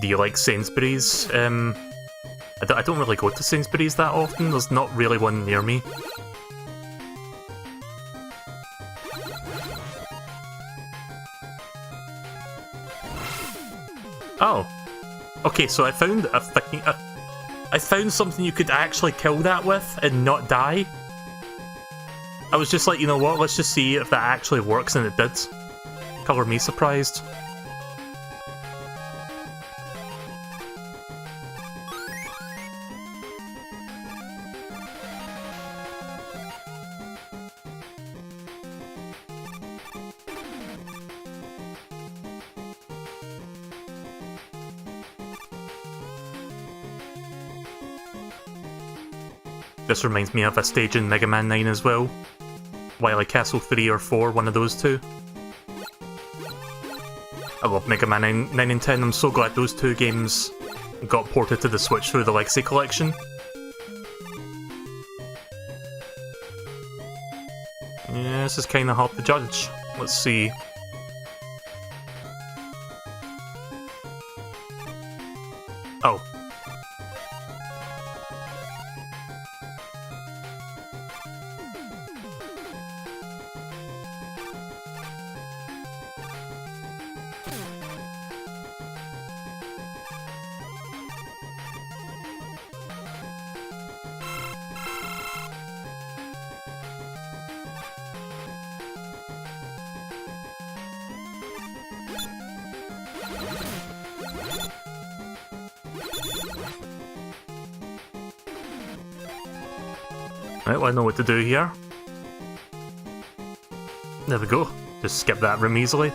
Do you like Sainsbury's? I don't really go to Sainsbury's that often, there's not really one near me. Oh. Okay, so I found a fucking... I found something you could actually kill that with and not die. I was just like, you know what, let's just see if that actually works, and it did. Color me surprised. This reminds me of a stage in Mega Man 9 as well. Wily Castle 3 or 4, one of those two. I love Mega Man 9 and 10, I'm so glad those two games got ported to the Switch through the Legacy Collection. Yeah, this is kinda hard to judge. Let's see. Oh. Right, well, I know what to do here. There we go. Just skip that room easily.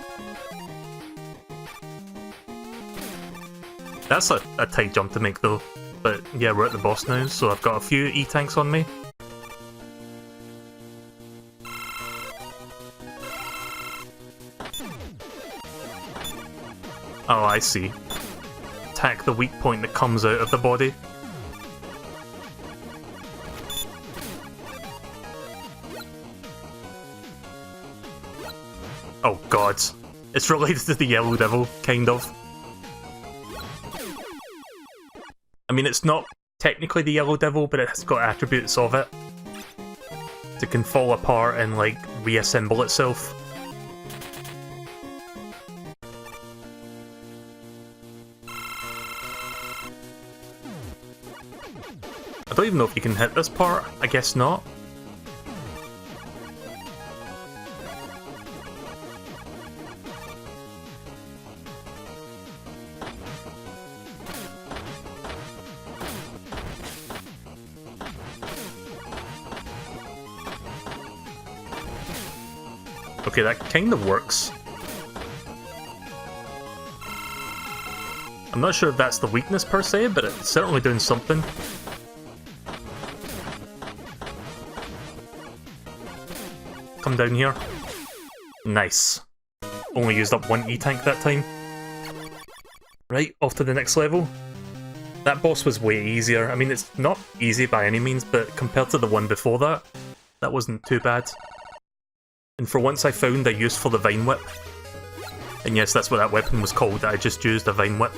That's a tight jump to make though. But yeah, we're at the boss now, so I've got a few E-tanks on me. Oh, I see. Attack the weak point that comes out of the body. Oh god. It's related to the Yellow Devil, kind of. I mean, it's not technically the Yellow Devil, but it's got attributes of it. It can fall apart and, like, reassemble itself. I don't even know if you can hit this part. I guess not. Okay, that kind of works. I'm not sure if that's the weakness per se, but it's certainly doing something. Come down here. Nice. Only used up one E-tank that time. Right, off to the next level. That boss was way easier. I mean, it's not easy by any means, but compared to the one before that, that wasn't too bad. And for once I found a use for the Vine Whip. And yes, that's what that weapon was called that I just used, a Vine Whip.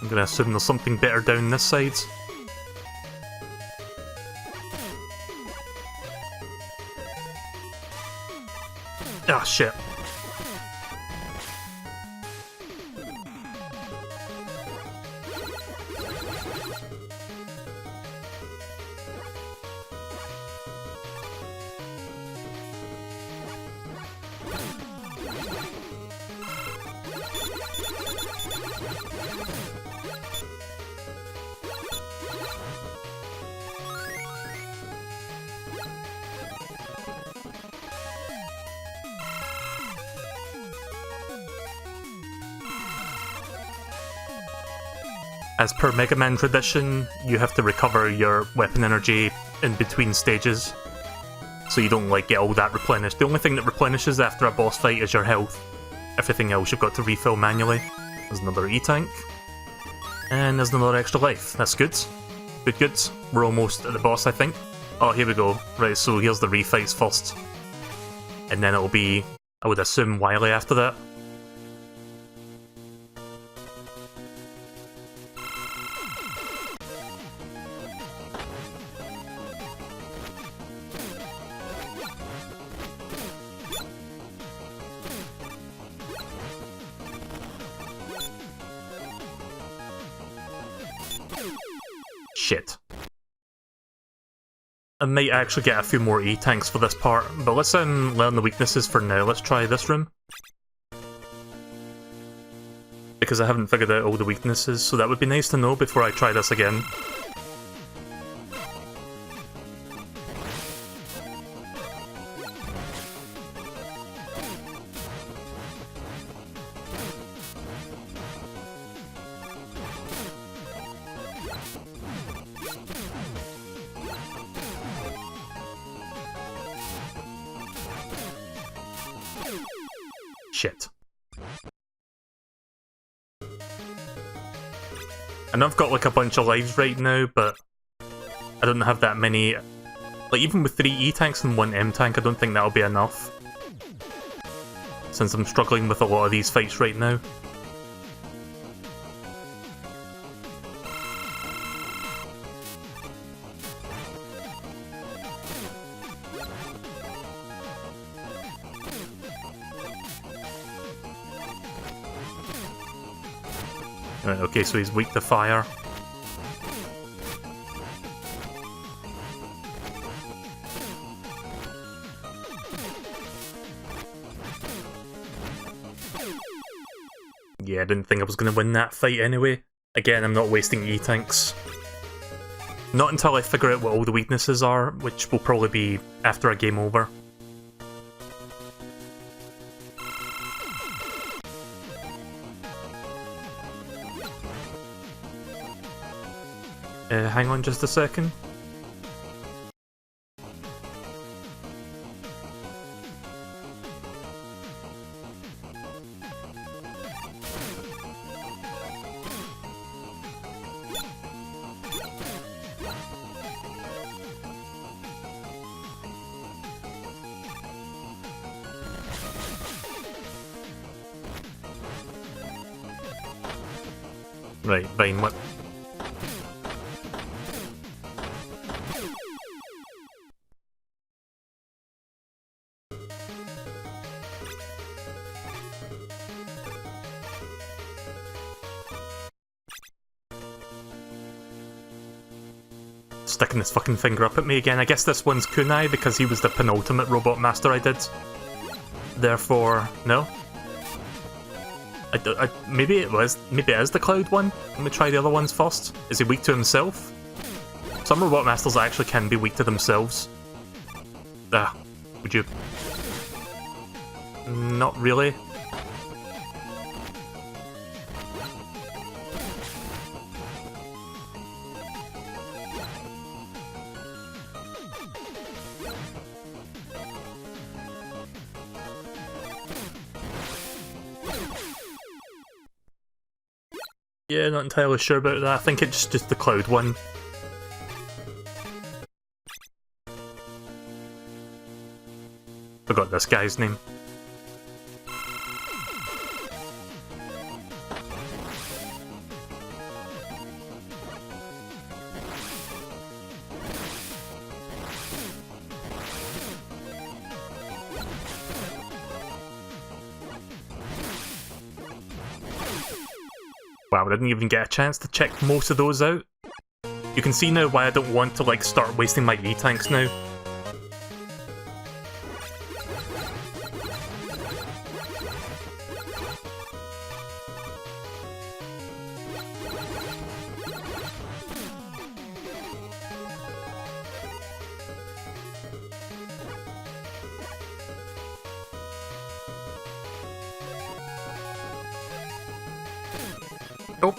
I'm gonna assume there's something better down this side. Ah, shit. As per Mega Man tradition, you have to recover your weapon energy in between stages, so you don't like get all that replenished. The only thing that replenishes after a boss fight is your health. Everything else you've got to refill manually. There's another E-Tank. And there's another extra life. That's good. Good, good. We're almost at the boss, I think. Oh, here we go. Right, so here's the refights first. And then it'll be, I would assume, Wily after that. Shit. I might actually get a few more E-Tanks for this part, but let's learn the weaknesses for now. Let's try this room. Because I haven't figured out all the weaknesses, so that would be nice to know before I try this again. Shit. I know I've got like a bunch of lives right now, but I don't have that many. Like even with 3 E-Tanks and 1 M-Tank, I don't think that'll be enough. Since I'm struggling with a lot of these fights right now. Right, okay, so he's weak to fire. Yeah, I didn't think I was going to win that fight anyway. Again, I'm not wasting E-Tanks. Not until I figure out what all the weaknesses are, which will probably be after a game over. Hang on just a second. Right, fine, what? Sticking his fucking finger up at me again. I guess this one's Kunai because he was the penultimate robot master I did. Therefore, no. Maybe it is the Cloud one. Let me try the other ones first. Is he weak to himself? Some robot masters actually can be weak to themselves. Would you? Not really. Yeah, not entirely sure about that. I think it's just the Cloud one. Forgot this guy's name. Wow, I didn't even get a chance to check most of those out. You can see now why I don't want to like start wasting my E-Tanks now. Nope.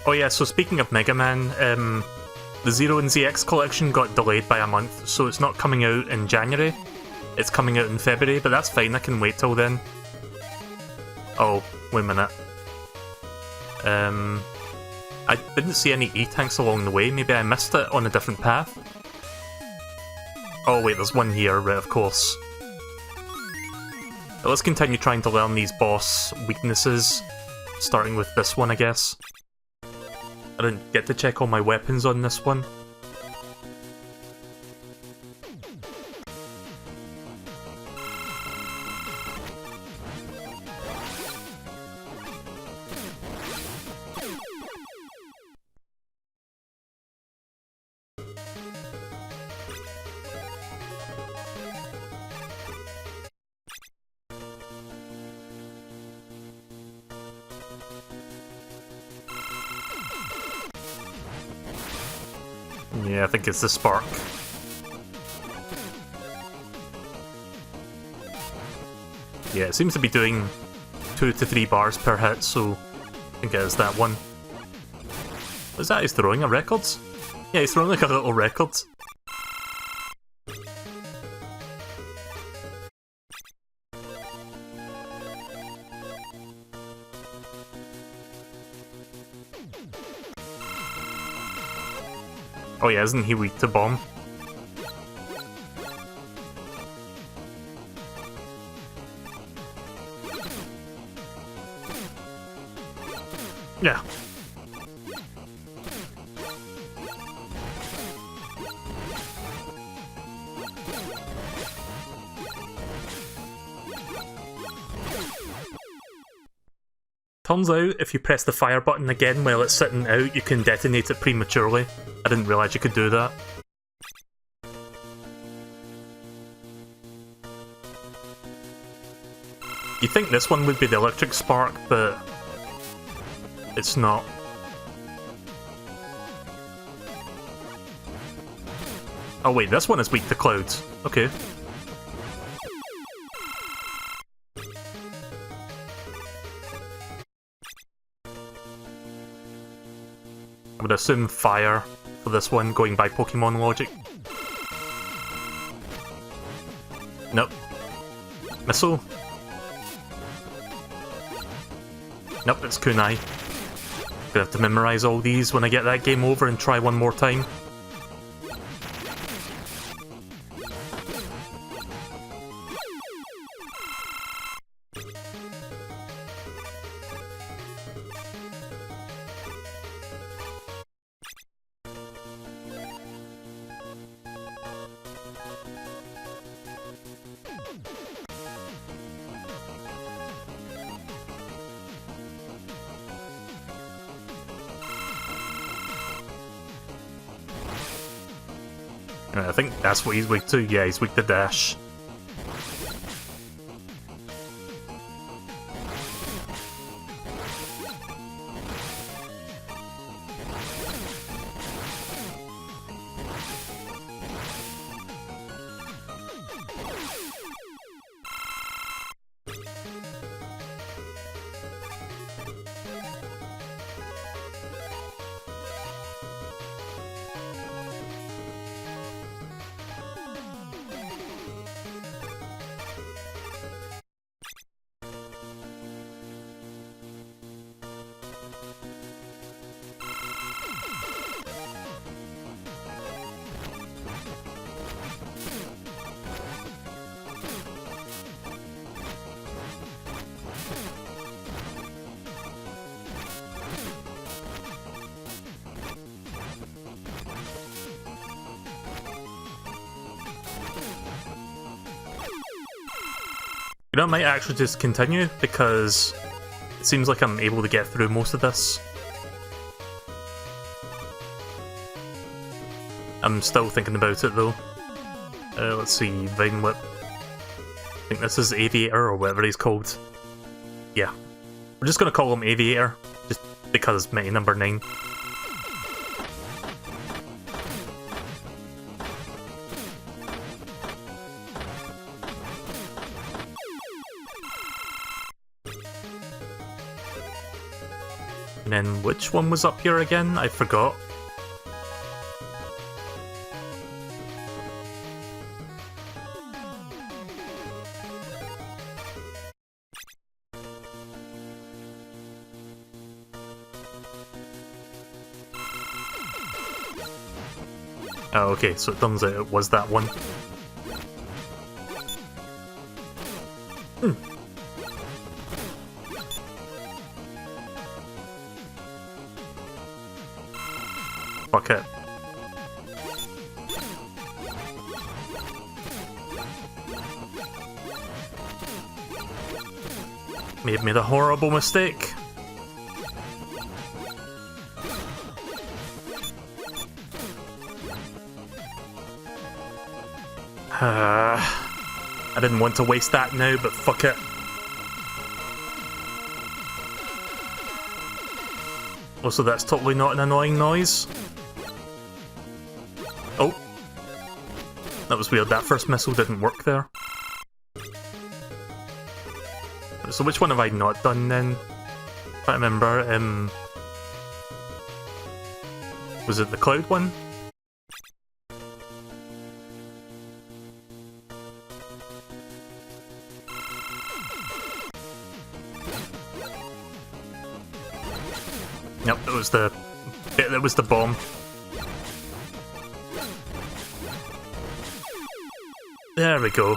Oh yeah, so speaking of Mega Man, the Zero and ZX collection got delayed by a month, so it's not coming out in January. It's coming out in February, but that's fine, I can wait till then. Oh, wait a minute. I didn't see any E-tanks along the way, maybe I missed it on a different path? Oh wait, there's one here, right, of course. But let's continue trying to learn these boss weaknesses, starting with this one, I guess. I didn't get to check all my weapons on this one. Yeah, I think it's the spark. Yeah, it seems to be doing 2 to 3 bars per hit, so I think it is that one. What is that? He's throwing a record? Yeah, he's throwing like a little record. Oh yeah, isn't he weak to bomb? Yeah. Turns out, if you press the fire button again while it's sitting out, you can detonate it prematurely. I didn't realise you could do that. You'd think this one would be the electric spark, but it's not. Oh wait, this one is weak to clouds. Okay. I would assume fire for this one, going by Pokemon logic. Nope. Missile. Nope, it's kunai. Gonna have to memorize all these when I get that game over and try one more time. I think that's what he's weak to. Yeah, he's weak to dash. You know, I might actually just continue, because it seems like I'm able to get through most of this. I'm still thinking about it though. Let's see, Vine Whip. I think this is Aviator or whatever he's called. Yeah. We're just gonna call him Aviator, just because Mighty number 9. And then which one was up here again? I forgot. Oh, okay, so it turns out it was that one. Fuck it. Made a horrible mistake. I didn't want to waste that now, but fuck it. Also, that's totally not an annoying noise. Oh. That was weird, that first missile didn't work there. So which one have I not done then? I can't remember, was it the cloud one? Yep, it was the bit that was the bomb. There we go.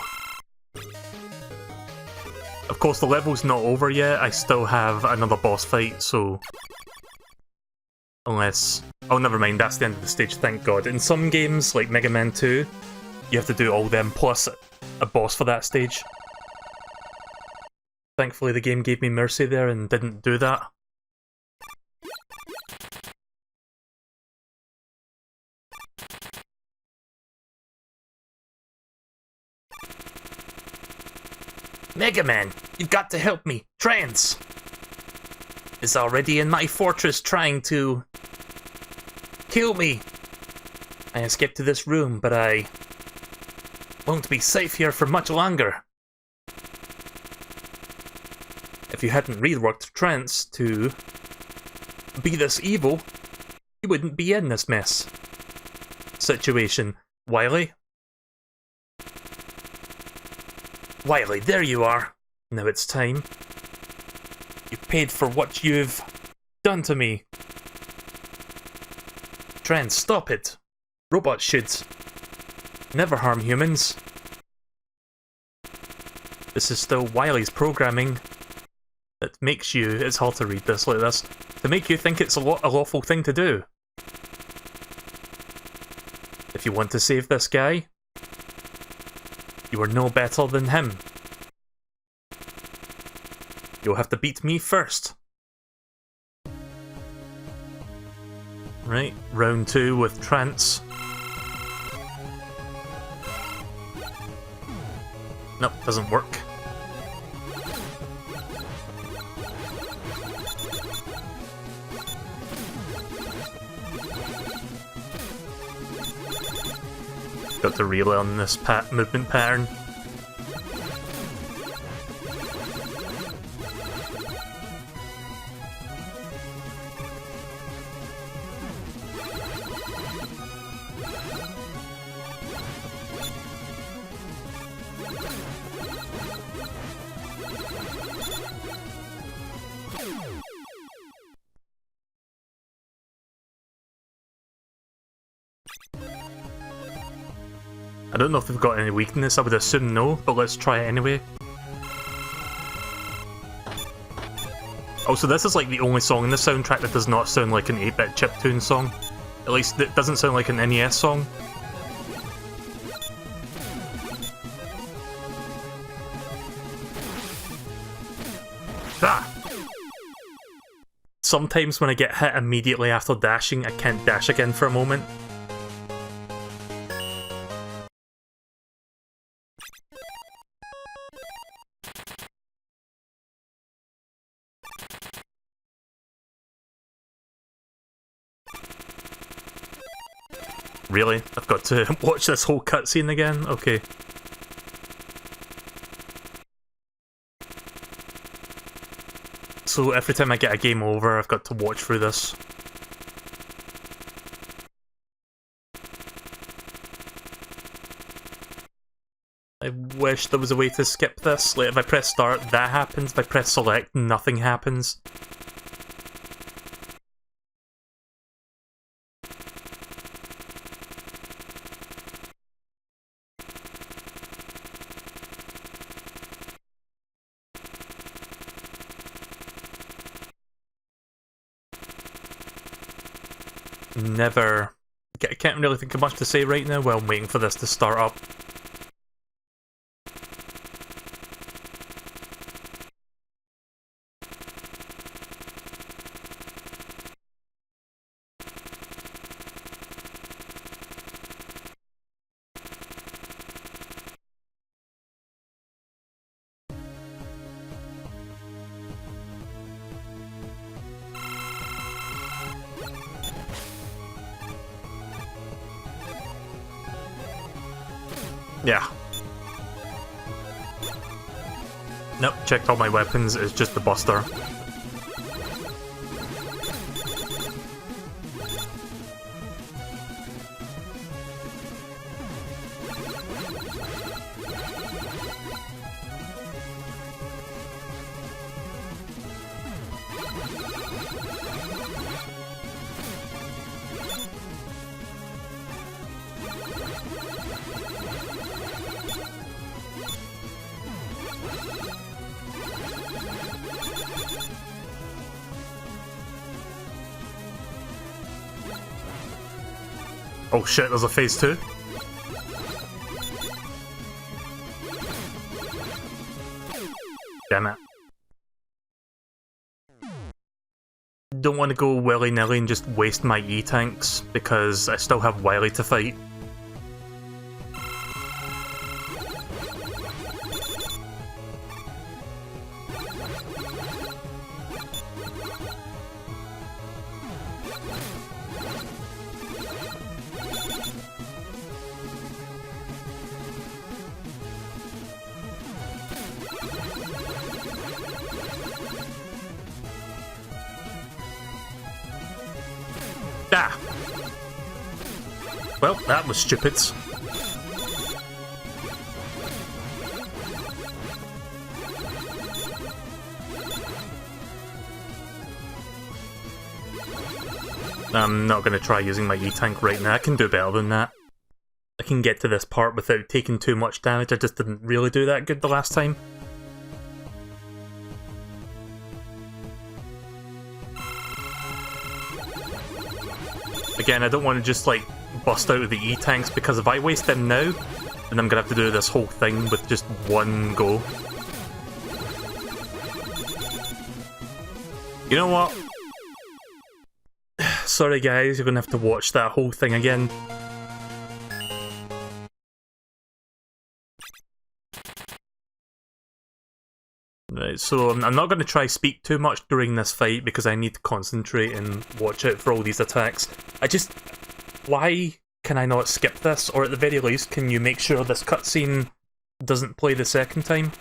Of course, the level's not over yet. I still have another boss fight, so... Unless... Oh, never mind, that's the end of the stage, thank God. In some games, like Mega Man 2, you have to do all them plus a boss for that stage. Thankfully, the game gave me mercy there and didn't do that. Mega Man, you've got to help me. Trance is already in my fortress trying to kill me. I escaped to this room, but I won't be safe here for much longer. If you hadn't reworked Trance to be this evil, you wouldn't be in this mess. Situation. Wily? Wily, there you are. Now it's time. You've paid for what you've done to me. Trance, stop it. Robots should never harm humans. This is still Wily's programming that makes you, it's hard to read this like this, to make you think it's a lawful thing to do. If you want to save this guy, you are no better than him. You'll have to beat me first. Right, round 2 with Trance. Nope, doesn't work. Got to relearn this movement pattern. I don't know if they've got any weakness, I would assume no, but let's try it anyway. Also, this is like the only song in the soundtrack that does not sound like an 8-bit chiptune song. At least it doesn't sound like an NES song. Ah! Sometimes when I get hit immediately after dashing, I can't dash again for a moment. Really? I've got to watch this whole cutscene again? Okay. So every time I get a game over, I've got to watch through this. I wish there was a way to skip this. Like, if I press start, that happens. If I press select, nothing happens. Never... I can't really think of much to say right now while I'm waiting for this to start up. Yeah. Nope, checked all my weapons, it's just the Buster. Oh shit, there's a phase 2? Damn it. Don't want to go willy-nilly and just waste my E-tanks, because I still have Wily to fight. Ah! Well, that was stupid. I'm not going to try using my E-tank right now, I can do better than that. I can get to this part without taking too much damage, I just didn't really do that good the last time. Again, I don't want to just, like, bust out of the E-tanks, because if I waste them now, then I'm gonna have to do this whole thing with just one go. You know what? Sorry guys, you're gonna have to watch that whole thing again. Right, so I'm not going to try speak too much during this fight because I need to concentrate and watch out for all these attacks. Why can I not skip this? Or at the very least, can you make sure this cutscene doesn't play the second time?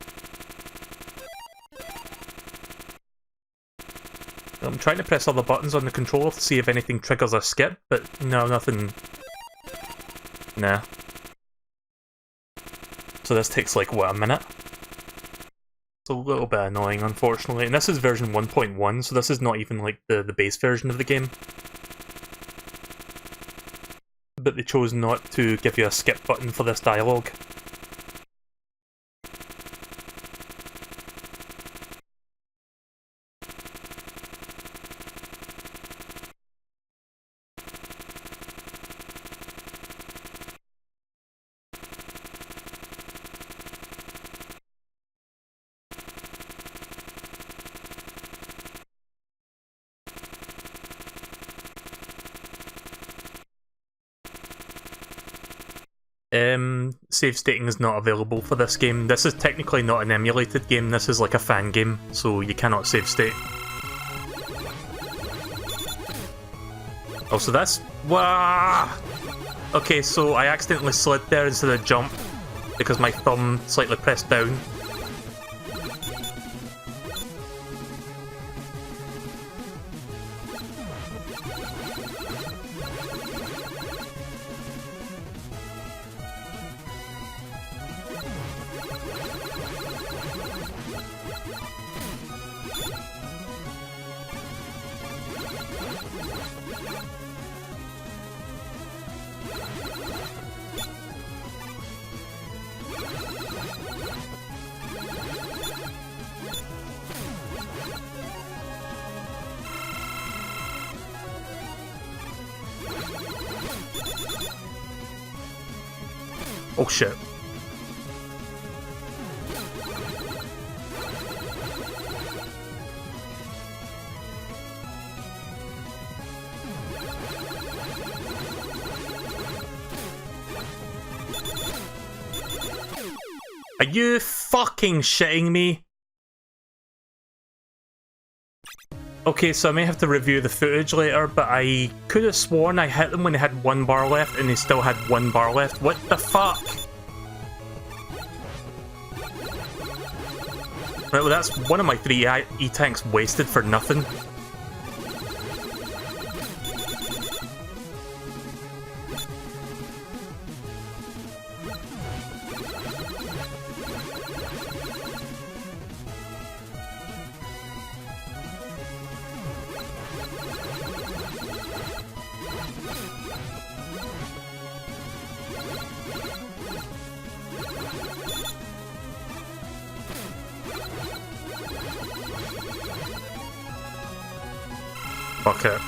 I'm trying to press all the buttons on the controller to see if anything triggers a skip, but no, nothing. Nah. So this takes like, what, a minute? It's a little bit annoying, unfortunately. And this is version 1.1, so this is not even like the base version of the game. But they chose not to give you a skip button for this dialogue. Save stating is not available for this game. This is technically not an emulated game, this is like a fan game, so you cannot save state. Oh, so that's... Wah! Okay, so I accidentally slid there instead of jump because my thumb slightly pressed down. Oh shit. Are you fucking shitting me? Okay, so I may have to review the footage later, but I could have sworn I hit them when they had 1 bar left and they still had 1 bar left. What the fuck? Right, well that's one of my 3 E-tanks wasted for nothing. Fuck it.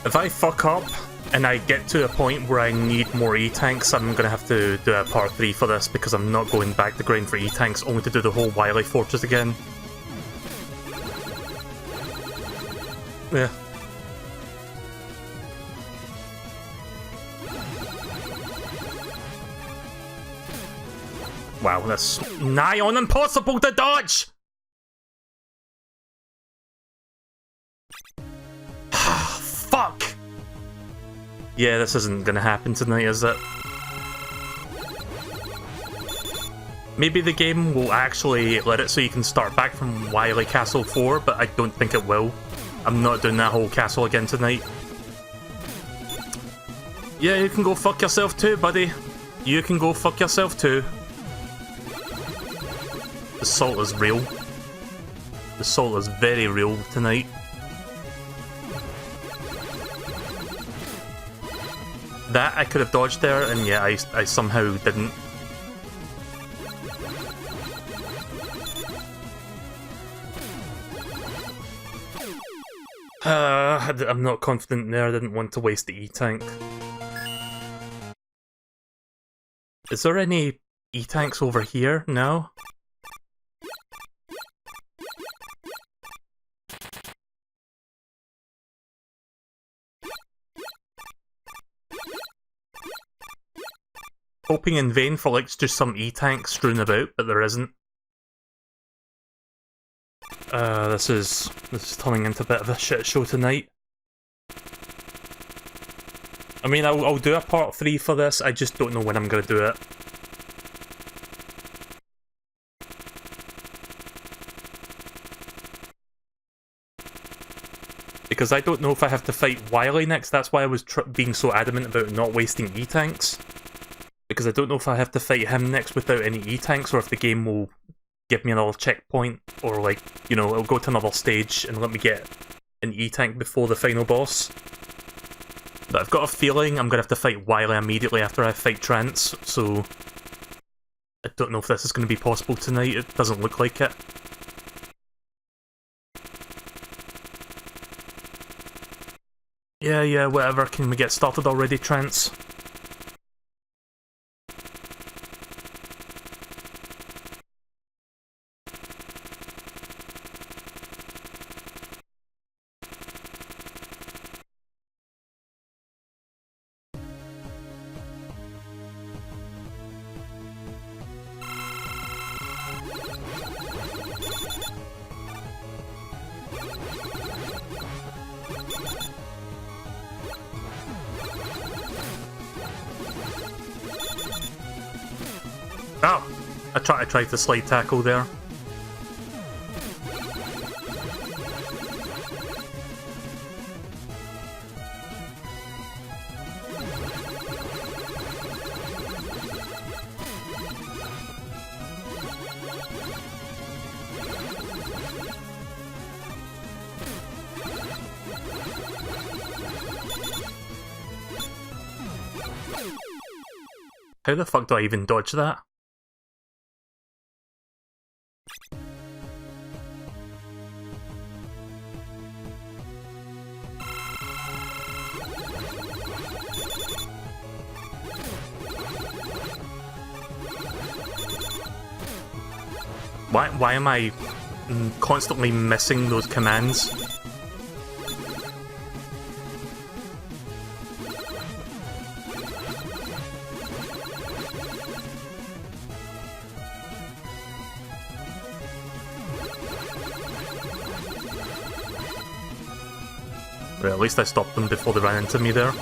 If I fuck up and I get to a point where I need more E-tanks, I'm gonna have to do a part 3 for this because I'm not going back to grind for E-tanks only to do the whole Wily Fortress again. Yeah. Wow, that's nigh on impossible to dodge! Fuck! Yeah, this isn't gonna happen tonight, is it? Maybe the game will actually let it so you can start back from Wily Castle 4, but I don't think it will. I'm not doing that whole castle again tonight. Yeah, you can go fuck yourself too, buddy. You can go fuck yourself too. The salt is real. The salt is very real tonight. That I could have dodged there, and yeah, I somehow didn't. I'm not confident there, I didn't want to waste the E-tank. Is there any E-tanks over here? No? Hoping in vain for like just some E-tanks strewn about, but there isn't. This is turning into a bit of a shit show tonight. I mean, I'll do a part 3 for this, I just don't know when I'm gonna do it. Because I don't know if I have to fight Wily next, that's why I was being so adamant about not wasting E-tanks. Because I don't know if I have to fight him next without any E-tanks, or if the game will give me another checkpoint, or like, you know, it'll go to another stage and let me get an E-tank before the final boss. But I've got a feeling I'm gonna have to fight Wily immediately after I fight Trance, so I don't know if this is gonna be possible tonight, it doesn't look like it. Yeah, whatever, can we get started already, Trance? Oh! I tried to slide tackle there. How the fuck do I even dodge that? Why am I constantly missing those commands? Well, at least I stopped them before they ran into me there.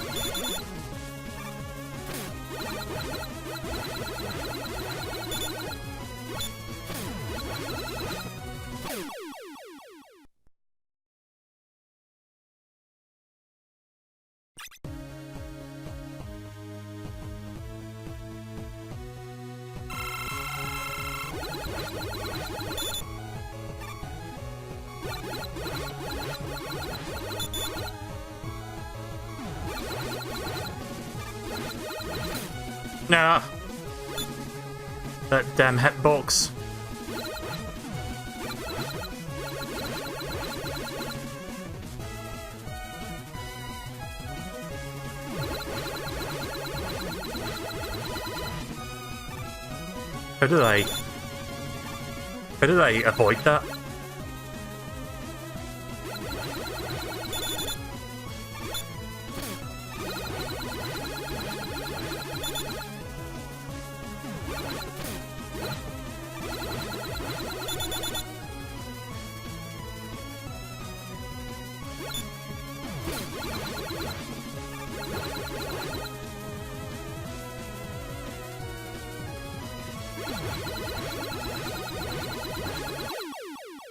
Nah. That damn hitbox. How did I avoid that?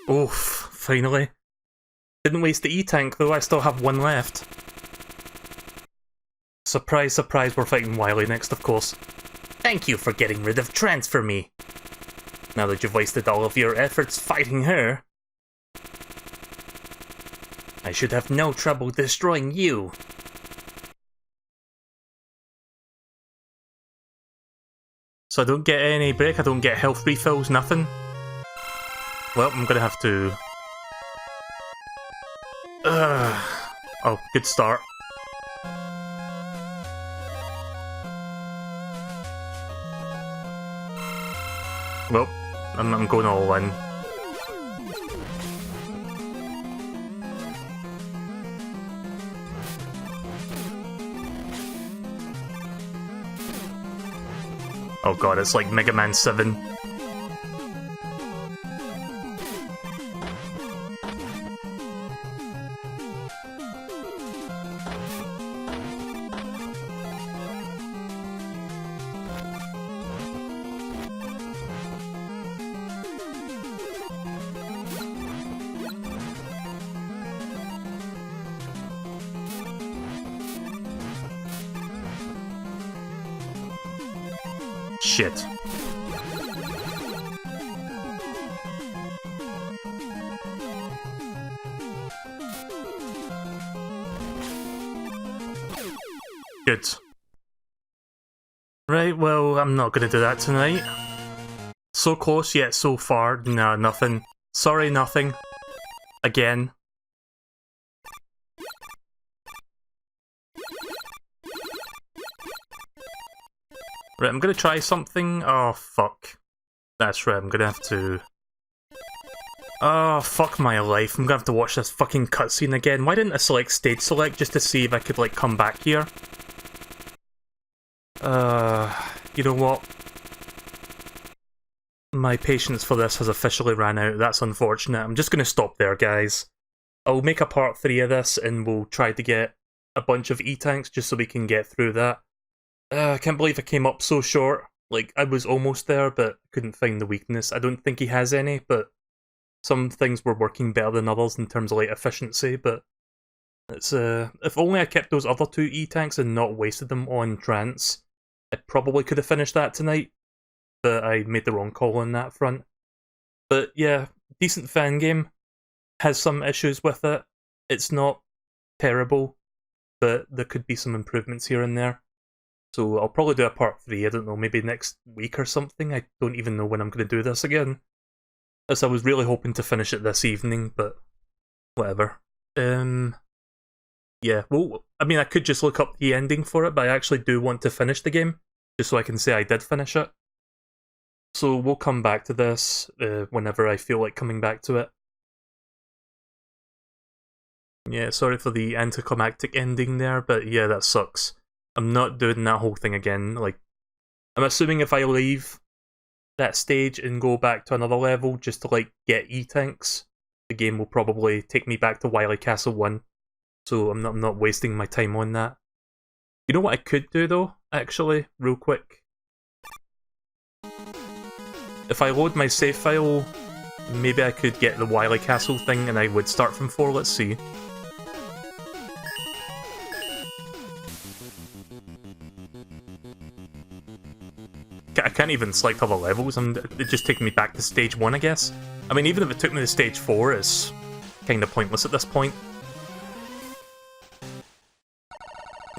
Oof, finally. Didn't waste the E-Tank though, I still have one left. Surprise, surprise, we're fighting Wily next, of course. Thank you for getting rid of Transfer Me. Now that you've wasted all of your efforts fighting her, I should have no trouble destroying you. So I don't get any break, I don't get health refills, nothing? Well, I'm gonna have to... Oh, good start. Well, I'm going all in. Oh god, it's like Mega Man 7. Shit. Good. Right, well, I'm not gonna do that tonight. So close, yet so far. Nah, nothing. Sorry, nothing. Again. Right, I'm gonna try something. Oh, fuck. That's right, I'm gonna have to... Oh, fuck my life. I'm gonna have to watch this fucking cutscene again. Why didn't I select Stage Select just to see if I could, like, come back here? You know what? My patience for this has officially ran out. That's unfortunate. I'm just gonna stop there, guys. I'll make a part 3 of this, and we'll try to get a bunch of E-Tanks just so we can get through that. I can't believe I came up so short. Like, I was almost there, but couldn't find the weakness. I don't think he has any, but some things were working better than others in terms of, like, efficiency, but it's, if only I kept those other 2 E-tanks and not wasted them on Trance, I probably could have finished that tonight, but I made the wrong call on that front. But yeah, decent fan game. Has some issues with it. It's not terrible, but there could be some improvements here and there. So I'll probably do a part 3, I don't know, maybe next week or something. I don't even know when I'm going to do this again. As I was really hoping to finish it this evening, but whatever. Yeah, well, I mean, I could just look up the ending for it, but I actually do want to finish the game, just so I can say I did finish it. So we'll come back to this whenever I feel like coming back to it. Yeah, sorry for the anticlimactic ending there, but yeah, that sucks. I'm not doing that whole thing again. Like, I'm assuming if I leave that stage and go back to another level just to, like, get E-tanks, the game will probably take me back to Wily Castle 1. So I'm not wasting my time on that. You know what I could do though, actually, real quick? If I load my save file, maybe I could get the Wily Castle thing and I would start from 4, let's see. I can't even select other levels, it just takes me back to stage 1, I guess. I mean, even if it took me to stage 4, it's kinda pointless at this point.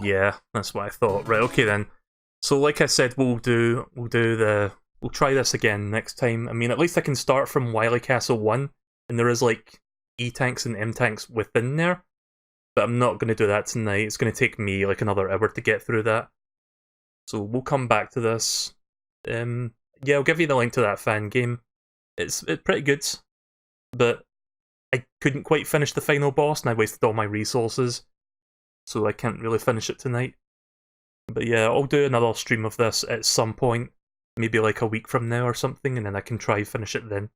Yeah, that's what I thought. Right, okay then. So like I said, we'll try this again next time. I mean, at least I can start from Wily Castle 1, and there is, like, E-tanks and M-tanks within there. But I'm not going to do that tonight. It's going to take me, like, another hour to get through that. So we'll come back to this. Yeah, I'll give you the link to that fan game. It's pretty good. But I couldn't quite finish the final boss, and I wasted all my resources. So I can't really finish it tonight. But yeah, I'll do another stream of this at some point. Maybe like a week from now or something, and then I can try finish it then.